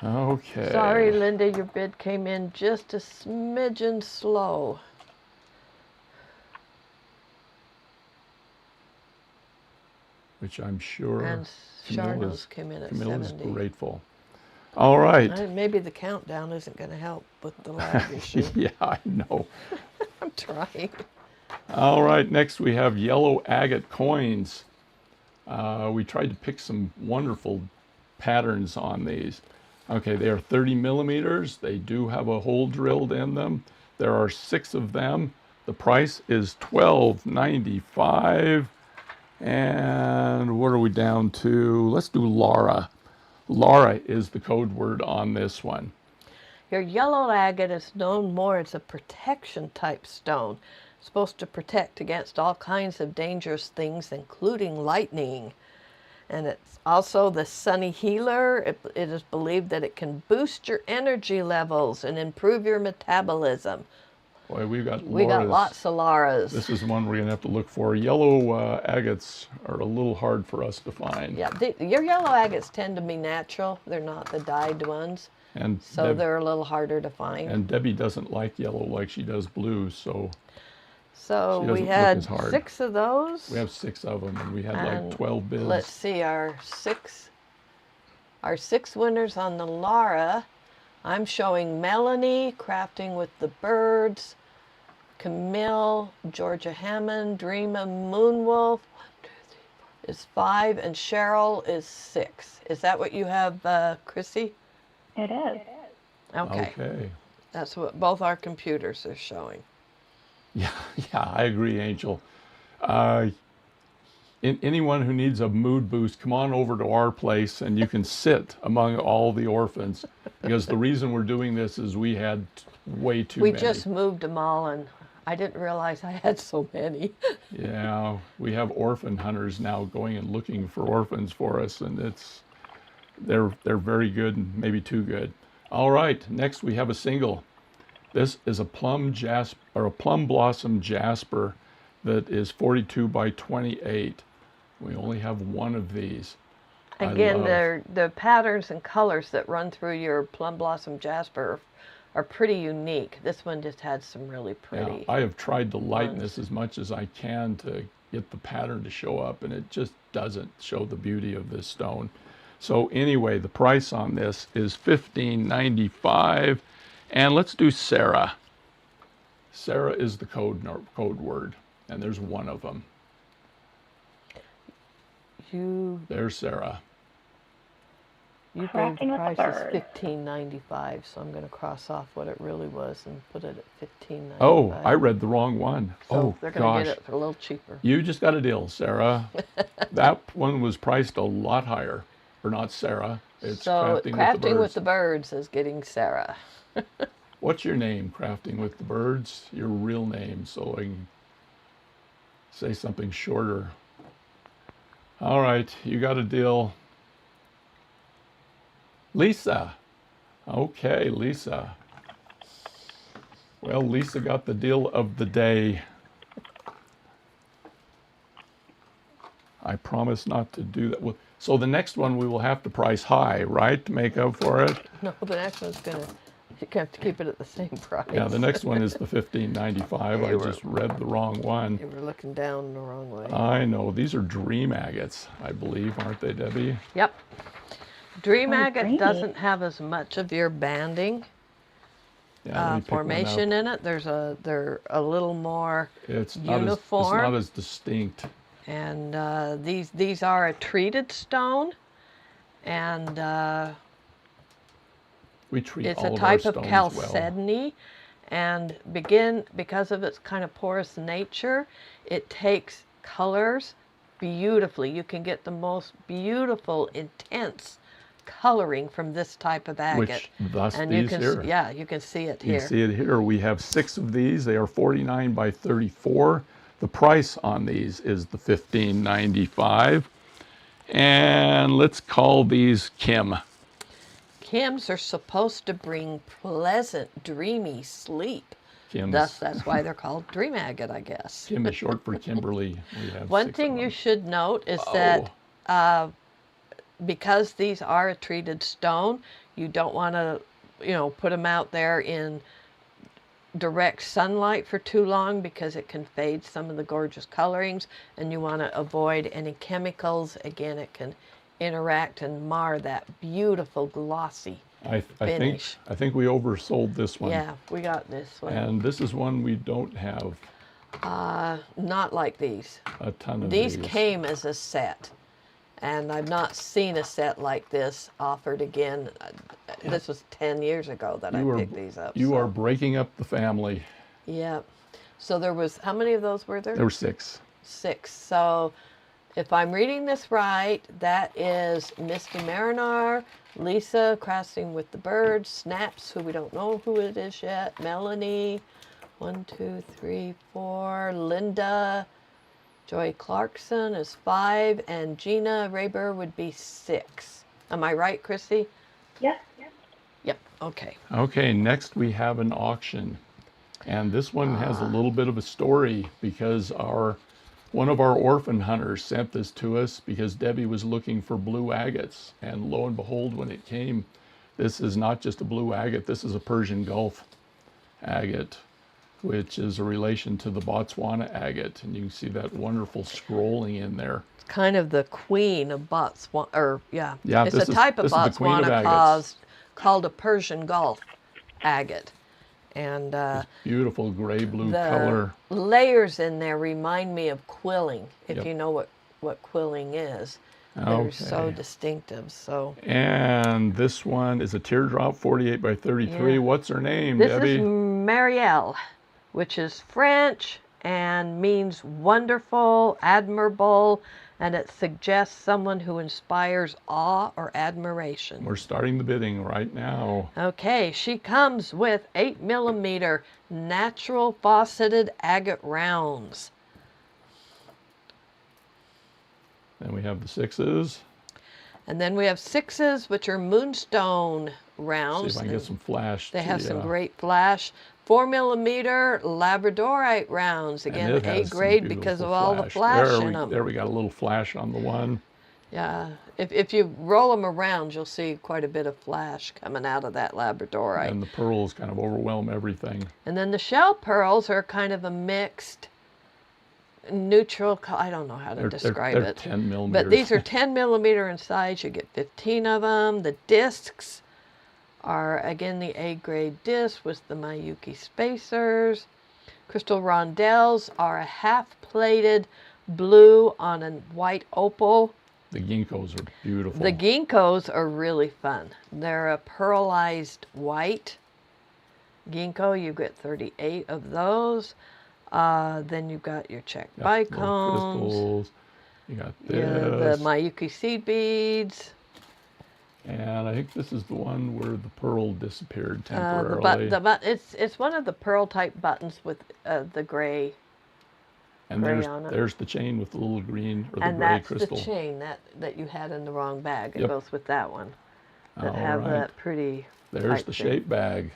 Okay. Sorry, Linda, your bid came in just a smidgen slow. Which I'm sure And Charno's came in at Camille 70. is grateful. All right. Maybe the countdown isn't going to help with the lag issue. Yeah, I know. I'm trying. All right, next we have yellow agate coins. We tried to pick some wonderful patterns on these. Okay, they are 30 millimeters. They do have a hole drilled in them. There are 6 of them. The price is $12.95. And what are we down to? Let's do Laura. Laura is the code word on this one. Your yellow agate is known more as a protection type stone. It's supposed to protect against all kinds of dangerous things, including lightning. And it's also the sunny healer. It is believed that it can boost your energy levels and improve your metabolism. Boy, we got lots of Lauras. This is one we're going to have to look for. Yellow agates are a little hard for us to find. Yeah, your yellow agates tend to be natural. They're not the dyed ones. And so they're a little harder to find. And Debbie doesn't like yellow like she does blue, so we had 6 of those. We have 6 of them, and we had like 12 bids. Let's see, our six winners on the Laura. I'm showing Melanie, Crafting with the Birds, Camille, Georgia Hammond, Dreama, Moonwolf, 1, 2, 3, 4, is 5, and Cheryl is 6. Is that what you have, Chrissy? It is. Okay. That's what both our computers are showing. Yeah, I agree, Angel. Anyone who needs a mood boost, come on over to our place and you can sit among all the orphans. Because the reason we're doing this is we had way too many. We just moved them all, and I didn't realize I had so many. Yeah, we have orphan hunters now going and looking for orphans for us, and they're very good and maybe too good. All right, next we have a single. This is a plum blossom jasper that is 42 by 28. We only have one of these. Again, the patterns and colors that run through your plum blossom jasper are pretty unique. This one just had some really pretty. Yeah, I have tried to lighten this as much as I can to get the pattern to show up, and it just doesn't show the beauty of this stone. So anyway, the price on this is $15.95. And let's do Sarah. Sarah is the code word, and there's one of them. There's Sarah. You gave the price is $15.95, so I'm going to cross off what it really was and put it at $15.95. Oh, I read the wrong one. So they're going to get it for a little cheaper. You just got a deal, Sarah. That one was priced a lot higher. Or not Sarah. It's Crafting with the Birds is getting Sarah. What's your name, Crafting with the Birds? Your real name, so I can say something shorter. All right, you got a deal. Lisa. Okay, Lisa. Well, Lisa got the deal of the day. I promise not to do that. Well, so the next one we will have to price high, right, to make up for it? No, the next one's going to You have to keep it at the same price. Yeah, the next one is the $15.95. You I were- just read the wrong one. You were looking down the wrong way. I know. These are dream agates, I believe, aren't they, Debbie? Yep. Dream Oh, agate dreamy. doesn't have as much of your banding Yeah, let me pick one formation up. in it. They're a little more It's uniform. not as distinct. And these are a treated stone, and We treat it's all a of our type of stones well. chalcedony, and because of its kind of porous nature, it takes colors beautifully. You can get the most beautiful, intense coloring from this type of agate. Which thus and these you can here. yeah, you can see it You here. can see it here. We have 6 of these. They are 49 by 34. The price on these is the $15.95. And let's call these Kim. Kims are supposed to bring pleasant, dreamy sleep. Kim's. Thus, that's why they're called dream agate, I guess. Kim is short for Kimberly. We have One 6 thing of you them. should note is Oh. that because these are a treated stone, you don't want to, put them out there in direct sunlight for too long because it can fade some of the gorgeous colorings, and you want to avoid any chemicals. Again, it can interact and mar that beautiful glossy finish. I think we oversold this one. Yeah, we got this one. And this is one we don't have Not like these. a ton of These came as a set, and I've not seen a set like this offered again. This was 10 years ago that I picked these up. You so. are breaking up the family. Yeah. So there was, how many of those were there? There were 6. 6. So if I'm reading this right, that is Misty Marinar, Lisa, Crossing with the Birds, Snaps, who we don't know who it is yet, Melanie, 1, 2, 3, 4, Linda, Joy Clarkson is 5, and Gina Raber would be 6. Am I right, Chrissy? Yep. Yep. Okay. Okay, next we have an auction. And this one has a little bit of a story because one of our orphan hunters sent this to us because Debbie was looking for blue agates. And lo and behold, when it came, this is not just a blue agate, this is a Persian Gulf agate, which is a relation to the Botswana agate. And you can see that wonderful scrolling in there. It's kind of the queen of Botswana, Yeah, it's this a is- type of this is the queen of Botswana agates. called a Persian Gulf agate. And Beautiful gray-blue the color. layers in there remind me of quilling, if Yep. you know what quilling is. They're so Okay. distinctive. So And this one is a teardrop, 48 by 33. Yeah. What's her name, this Debbie? is Marielle, which is French and means wonderful, admirable, and it suggests someone who inspires awe or admiration. We're starting the bidding right now. Okay, she comes with 8mm natural fauceted agate rounds. Then we have the 6s. And then we have 6s, which are moonstone See rounds. if I can get some flash. They have to, some great flash. 4mm Labradorite rounds. and Again, it A has some grade because of beautiful all the flash there in we, them. There we got a little flash on the one. Yeah, if you roll them around, you'll see quite a bit of flash coming out of that Labradorite. And the pearls kind of overwhelm everything. And then the shell pearls are kind of a mixed, neutral, I don't know how to describe they're it. 10 millimeters. But these are 10mm in size. You get 15 of them. The discs are, again, the A grade disc with the Miyuki spacers. Crystal rondelles are a half-plated blue on a white opal. The ginkgos are beautiful. The ginkgos are really fun. They're a pearlized white ginkgo. You get 38 of those. Then you've got your check Got little bicones. crystals. You got Yeah, the this. Miyuki seed beads. And I think this is the one where the pearl disappeared The temporarily. it's one of the pearl type buttons with the gray, and gray on it. there's the chain with the little green or the and gray that's crystal. the chain that you had in the wrong bag. It Yep. goes with that one. That All have right. that pretty. There's type the thing. shape bag.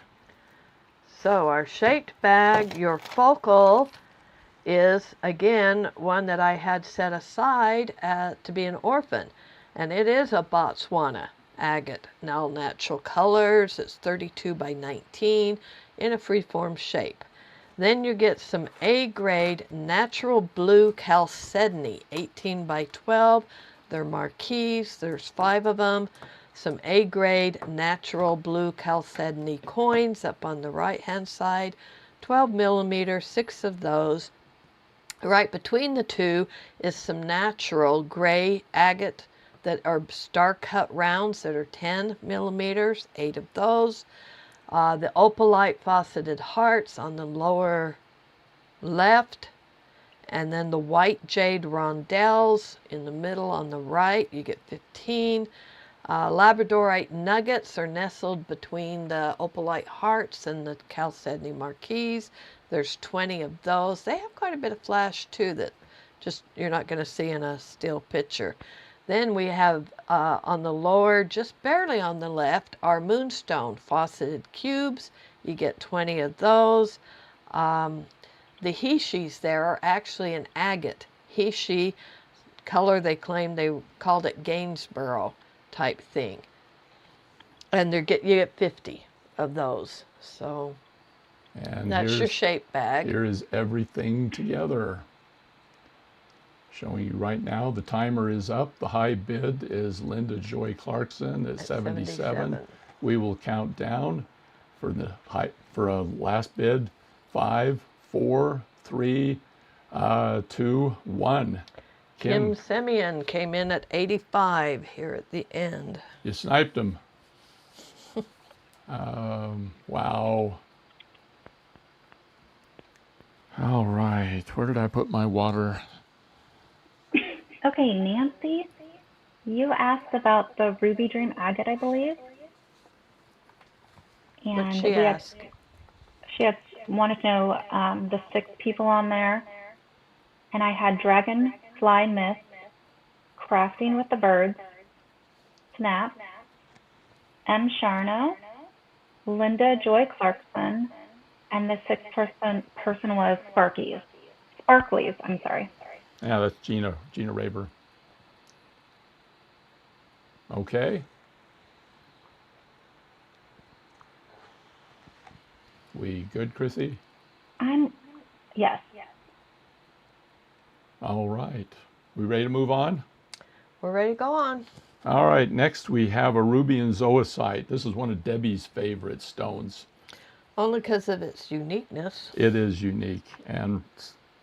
So our shaped bag, your focal, is again one that I had set aside to be an orphan, and it is a Botswana agate. Now natural colors, it's 32 by 19 in a freeform shape. Then you get some A-grade natural blue chalcedony, 18 by 12. They're marquees, there's 5 of them. Some A-grade natural blue chalcedony coins up on the right-hand side, 12 millimeter, 6 of those. Right between the two is some natural gray agate that are star cut rounds that are 10 millimeters, 8 of those. The opalite faceted hearts on the lower left, and then the white jade rondelles in the middle on the right, you get 15. Labradorite nuggets are nestled between the opalite hearts and the chalcedony marquees. There's 20 of those. They have quite a bit of flash too that just you're not going to see in a still picture. Then we have on the lower, just barely on the left, our moonstone faceted cubes. You get 20 of those. The hishis there are actually an agate. Hishi color, they claim they called it Gainsborough type thing. And you get 50 of those. So And that's your shape bag. Here is everything together. Showing you right now, the timer is up. The high bid is Linda Joy Clarkson at 77. We will count down for a last bid. 5, 4, 3, 2, 1. Kim Semyon came in at 85 here at the end. You sniped him. Wow. All right, where did I put my water? Okay, Nancy, you asked about the Ruby Dream agate, I believe. And What'd she ask? She wanted to know the 6 people on there. And I had Dragonfly Mist, Crafting with the Birds, Snap, M. Sharno, Linda Joy Clarkson, and the 6th person was Sparklies, I'm sorry. Yeah, that's Gina Raber. Okay. We good, Chrissy? Yes. All right. We ready to move on? We're ready to go on. All right, next we have a ruby and zoisite. This is one of Debbie's favorite stones. Only because of its uniqueness. It is unique and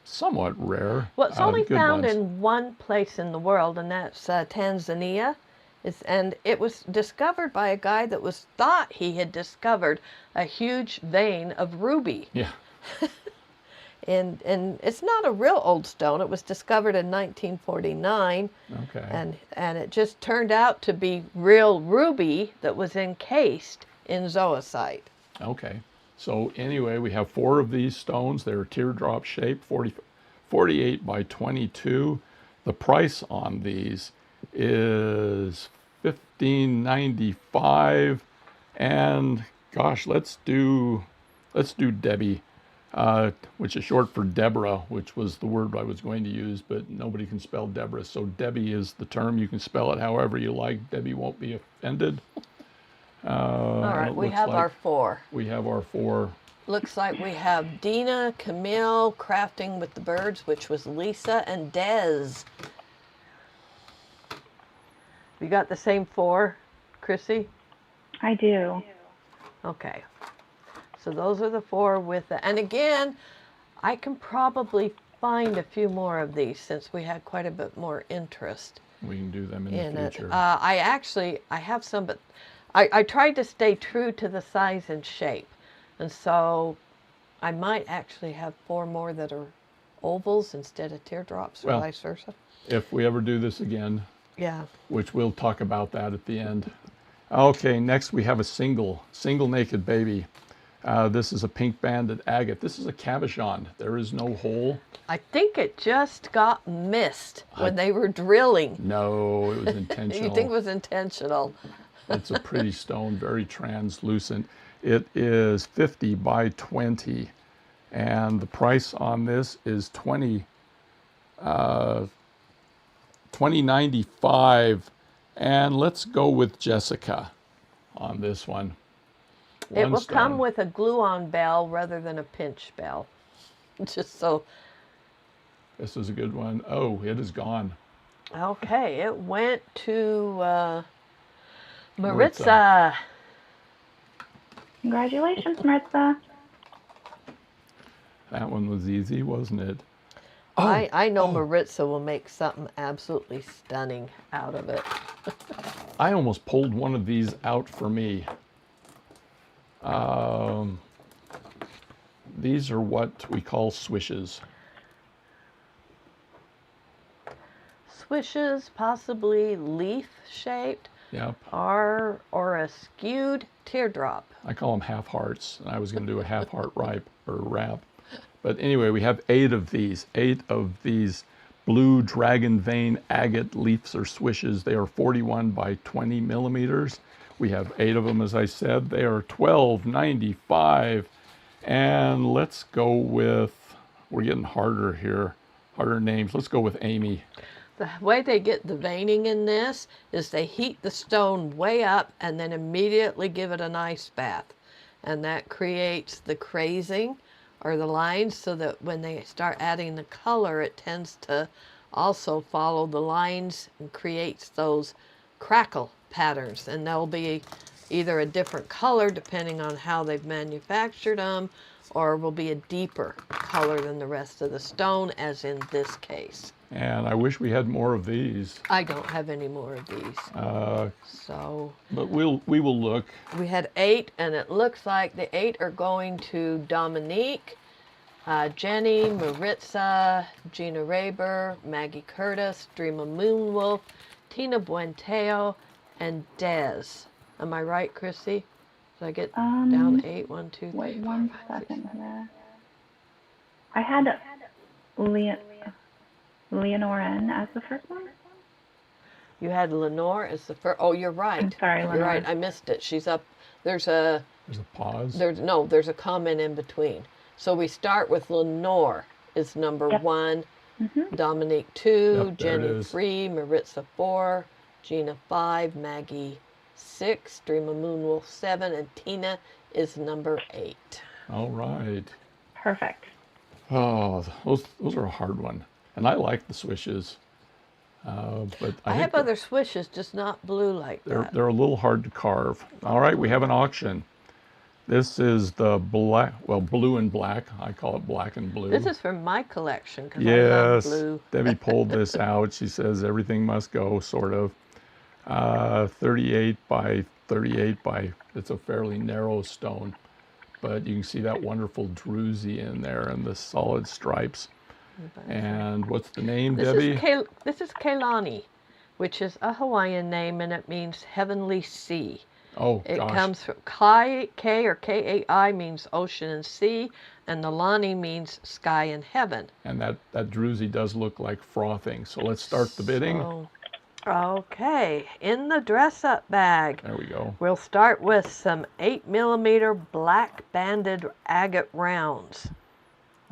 somewhat rare. Well, it's only found ones. in one place in the world, and that's Tanzania. And it was discovered by a guy that thought he had discovered a huge vein of ruby. Yeah. And it's not a real old stone. It was discovered in 1949. Okay. And it just turned out to be real ruby that was encased in zoisite. Okay. So anyway, we have 4 of these stones. They're teardrop shaped, 48 by 22. The price on these is $15.95. And gosh, let's do Debbie, which is short for Deborah, which was the word I was going to use, but nobody can spell Deborah. So Debbie is the term. You can spell it however you like. Debbie won't be offended. All right, we have our 4. We have our 4. Looks like we have Dina, Camille, Crafting with the Birds, which was Lisa, and Dez. You got the same 4, Chrissy? I do. Okay. So those are the 4 with the, and again, I can probably find a few more of these since we had quite a bit more interest. We can do them in the future. I have some, but I tried to stay true to the size and shape. And so I might actually have 4 more that are ovals instead of teardrops, or vice versa. If we ever do this again, Yeah. which we'll talk about that at the end. Okay, next we have a single Nekkid Baby. This is a pink banded agate. This is a cabochon. There is no hole. I think it just got missed when they were drilling. No, it was intentional. You think it was intentional? It's a pretty stone, very translucent. It is 50 by 20, and the price on this is $20.95, And let's go with Jessica on this one. It One will stone. come with a glue-on bell rather than a pinch bell. Just so, This is a good one. Oh, it is gone. okay, it went to Maritza. Maritza. Congratulations, Maritza. That one was easy, wasn't it? I know Maritza will make something absolutely stunning out of it. I almost pulled one of these out for me. These are what we call swishes. Swishes, possibly leaf-shaped, Yep. or a skewed teardrop. I call them half hearts, and I was going to do a half heart wrap. But anyway, we have 8 of these blue dragon vein agate leaves or swishes. They are 41 by 20 millimeters. We have 8 of them, as I said. They are $12.95. And let's go with, we're getting harder here, harder names. Let's go with Amy. The way they get the veining in this is they heat the stone way up and then immediately give it an ice bath. And that creates the crazing or the lines, so that when they start adding the color, it tends to also follow the lines and creates those crackle patterns. And they'll be either a different color depending on how they've manufactured them, or will be a deeper color than the rest of the stone, as in this case. And I wish we had more of these. I don't have any more of these. So But we will look. we had 8, and it looks like the 8 are going to Dominique, Jenny, Maritza, Gina Raber, Maggie Curtis, Dreama Moonwolf, Tina Buenteo, and Dez. Am I right, Chrissy? Did I get down 8? 1, 2, 3, Wait 4, one 5, 6. second here. I had Leonore N as the first one. You had Lenore as the first. Oh, you're right. I'm sorry, You're Lenore. right. I missed it. She's up. There's a Pause. there's a comment in between. So we start with Lenore is number Yep. 1, Mm-hmm. Dominique 2, Yep, there it Jenny is. 3, Maritza 4, Gina 5, Maggie 6, Dreama Moonwolf 7, and Tina is number 8. All right. Perfect. Oh, those are a hard one. And I like the swishes. But I think have other swishes, just not blue like they're that. a little hard to carve. All right, we have an auction. This is the blue and black. I call it black and blue. This is from my collection because I love Yes, blue. Debbie pulled this out. She says everything must go, sort of. 38 by 38 by, it's a fairly narrow stone. But you can see that wonderful druzy in there and the solid stripes. And what's the name, Debbie? This is Kailani, which is a Hawaiian name, and it means heavenly sea. Oh, It gosh. comes from Kai, K or Kai means ocean and sea, and the Lani means sky and heaven. And that druzy does look like frothing. So let's start the bidding. So, okay, in the dress-up bag, There we go. we'll start with some 8mm black banded agate rounds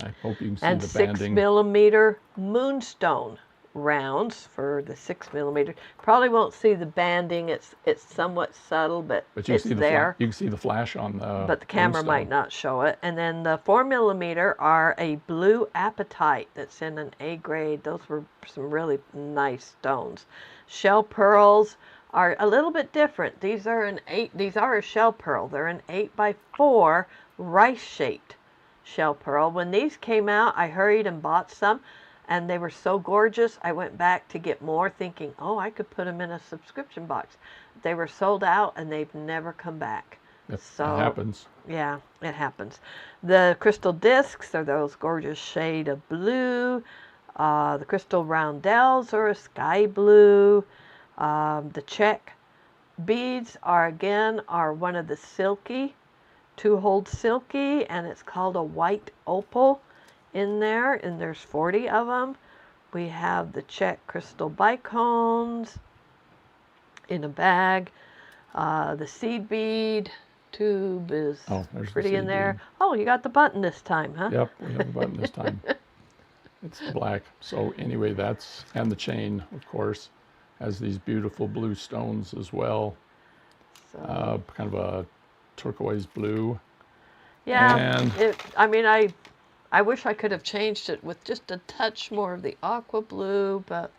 I hope you can see and the banding. 6mm moonstone rounds for the 6mm. Probably won't see the banding. It's somewhat subtle, but But you it's can see there. you can see the flash on the. But the camera might not show it. And then the 4mm are a blue apatite that's in an A grade. Those were some really nice stones. Shell pearls are a little bit different. These are a shell pearl. They're an 8x4 rice-shaped shell pearl. When these came out, I hurried and bought some, and they were so gorgeous. I went back to get more, thinking, oh, I could put them in a subscription box. They were sold out, and they've never come back. It So happens. yeah, it happens. The crystal discs are those gorgeous shade of blue. The crystal roundels are a sky blue. The check beads are one of the silky, 2-hold silky, and it's called a white opal in there, and there's 40 of them. We have the check crystal bicones in a bag. The seed bead tube is Oh, there's the pretty in seed there. bead. Oh, you got the button this time, huh? Yep, we have a button this time. It's black. So anyway, and the chain, of course. Has these beautiful blue stones as well. So, Kind of a turquoise blue. yeah, And I mean, I wish I could have changed it with just a touch more of the aqua blue, but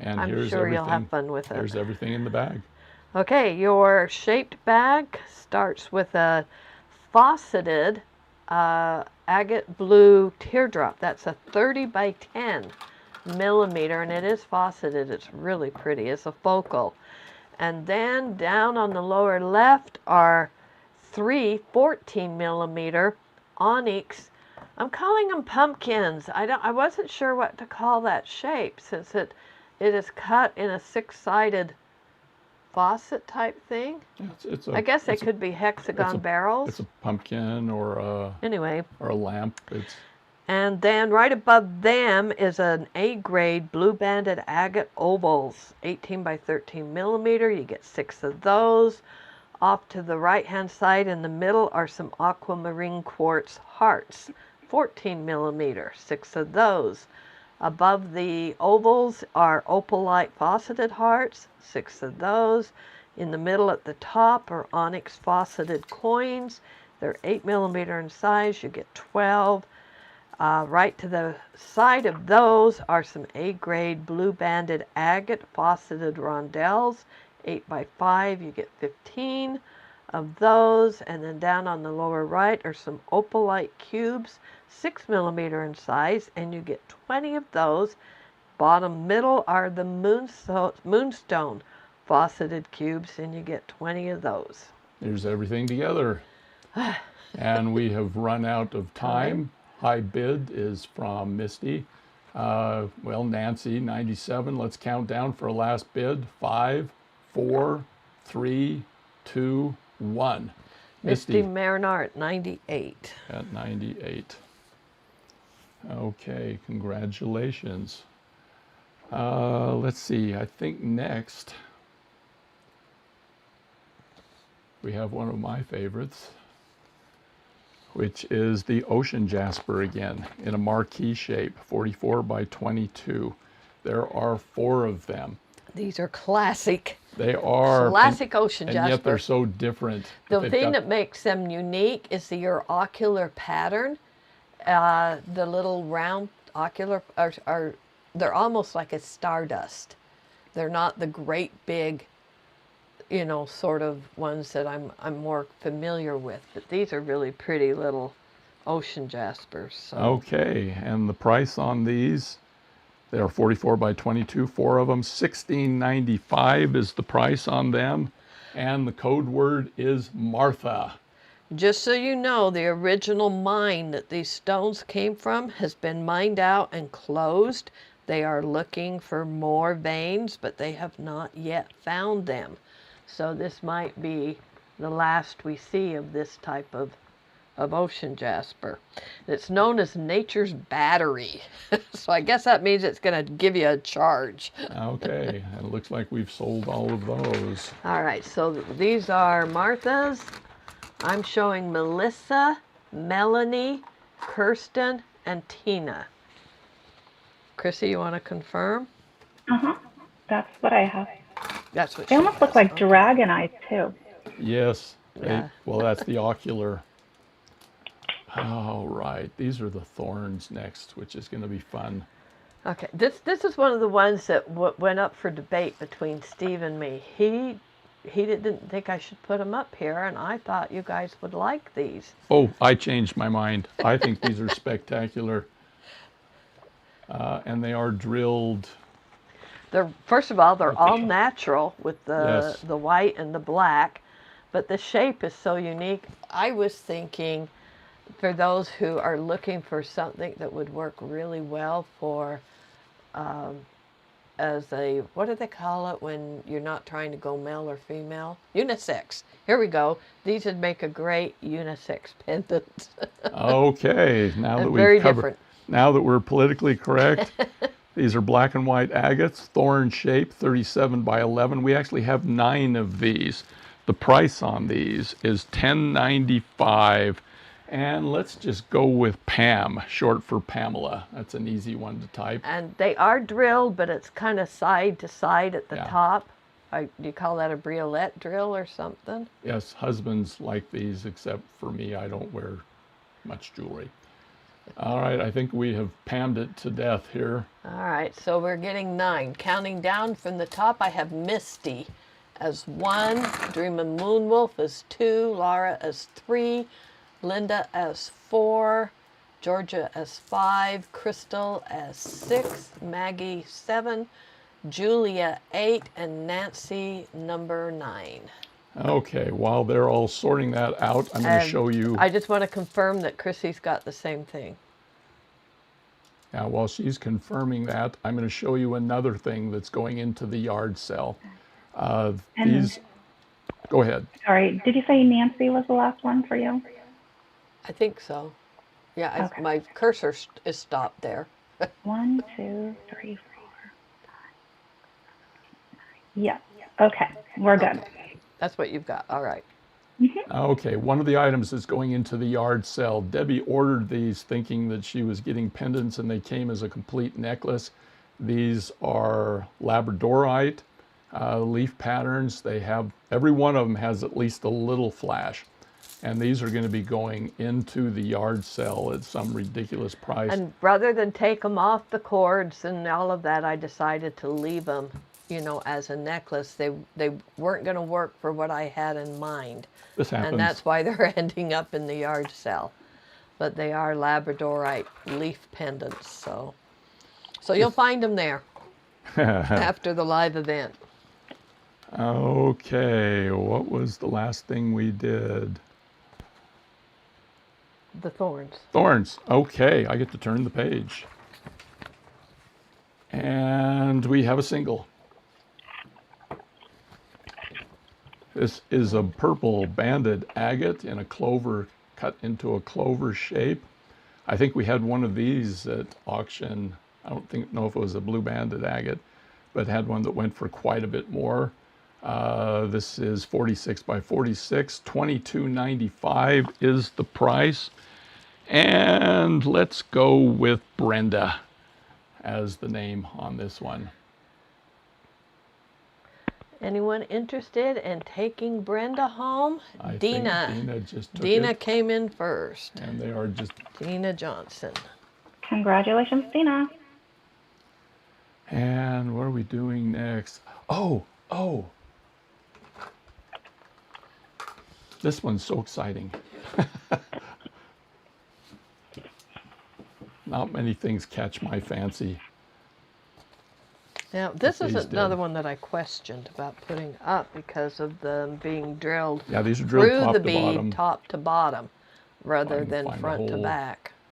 I'm here's sure you'll have everything. fun with it. There's everything in the bag. Okay, your shaped bag starts with a faceted agate blue teardrop. That's a 30 by 10 millimeter, and it is faceted. It's really pretty. It's a focal. And then down on the lower left are 3 14 millimeter onyx. I'm calling them pumpkins. I wasn't sure what to call that shape, since it is cut in a 6-sided faucet type thing. I guess it could be hexagon barrels. It's a pumpkin or a lamp. And then right above them is an A-grade blue banded agate ovals, 18 by 13 millimeter. You get 6 of those. Off to the right hand side in the middle are some aquamarine quartz hearts, 14 millimeter, 6 of those. Above the ovals are opalite faceted hearts, 6 of those. In the middle at the top are onyx faceted coins. They're 8 millimeter in size. You get 12. Right to the side of those are some A-grade blue banded agate faceted rondelles, 8 by 5. You get 15 of those. And then down on the lower right are some opalite cubes, 6 millimeter in size, and you get 20 of those. Bottom middle are the moonstone faceted cubes, and you get 20 of those. There's everything together. And we have run out of time. High bid is from Misty. Nancy, 97. Let's count down for a last bid. 5, 4, 3, 2, 1. Misty Marinard, 98. At 98. Okay, congratulations. Let's see, I think next we have one of my favorites, which is the ocean jasper again in a marquee shape, 44 by 22. There are 4 of them. These are classic. They are classic ocean jasper. And yet they're so different. The thing that makes them unique is your ocular pattern. The little round ocular are they're almost like a stardust. They're not the great big, sort of ones that I'm more familiar with. But these are really pretty little ocean jaspers. So. Okay, and the price on these, they are 44 by 22, 4 of them. $16.95 is the price on them, and the code word is Martha. Just so you know, the original mine that these stones came from has been mined out and closed. They are looking for more veins, but they have not yet found them. So this might be the last we see of this type of ocean jasper. It's known as nature's battery. So I guess that means it's going to give you a charge. Okay, and it looks like we've sold all of those. All right, so these are Martha's. I'm showing Melissa, Melanie, Kirsten, and Tina. Chrissy, you want to confirm? That's what I have. That's what They almost look like dragon eyes too. Yes. Yeah. Well, that's the ocular. All right. These are the thorns next, which is going to be fun. Okay. This is one of the ones that went up for debate between Steve and me. He didn't think I should put them up here, and I thought you guys would like these. Oh, I changed my mind. I think these are spectacular. And they are drilled. First of all, they're all natural with Yes. the white and the black, but the shape is so unique. I was thinking for those who are looking for something that would work really well for as a, what do they call it when you're not trying to go male or female? Unisex. Here we go. These would make a great unisex pendant. Okay, now that Very we've covered, different. now that we're politically correct, these are black and white agates, thorn shape, 37 by 11. We actually have 9 of these. The price on these is $10.95, And let's just go with Pam, short for Pamela. That's an easy one to type. And they are drilled, but it's kind of side to side at the Yeah. top. Do you call that a briolette drill or something? Yes, husbands like these, except for me, I don't wear much jewelry. All right, I think we have Pammed it to death here. All right, so we're getting 9. Counting down from the top, I have Misty as 1, Dreamin' Moonwolf as 2, Laura as 3, Linda as 4, Georgia as 5, Crystal as 6, Maggie 7, Julia 8, and Nancy number 9. Okay, while they're all sorting that out, I'm going to And show you. I just want to confirm that Chrissy's got the same thing. Now, while she's confirming that, I'm going to show you another thing that's going into the yard sale. These, go ahead. Sorry, did you say Nancy was the last one for you? I think so. Yeah, Okay. my cursor is stopped there. 1, 2, 3, 4, 5. Yeah. Okay, we're good. Okay. That's what you've got. All right. Okay, one of the items is going into the yard sale. Debbie ordered these thinking that she was getting pendants, and they came as a complete necklace. These are Labradorite leaf patterns. They have, every one of them has at least a little flash. And these are going to be going into the yard sale at some ridiculous price. And rather than take them off the cords and all of that, I decided to leave them, you know, as a necklace. They weren't going to work for what I had in mind. This happens. And that's why they're ending up in the yard sale. But they are Labradorite leaf pendants, so you'll find them there after the live event. Okay, what was the last thing we did? The thorns. Thorns. Okay, I get to turn the page. And we have a single. This is a purple banded agate in a clover, cut into a clover shape. I think we had one of these at auction. I don't know if it was a blue banded agate, but had one that went for quite a bit more. This is 46 by 46, $22.95 is the price. And let's go with Brenda as the name on this one. Anyone interested in taking Brenda home? I think Dina just took it, came in first. and they are just, Dina Johnson. Congratulations, Dina. and what are we doing next? Oh, this one's so exciting. Not many things catch my fancy. Now, this is These another did. one that I questioned about putting up because of them being drilled Yeah, these are drilled through top the to bead, bottom. top to bottom, rather than Find the front to hole. back.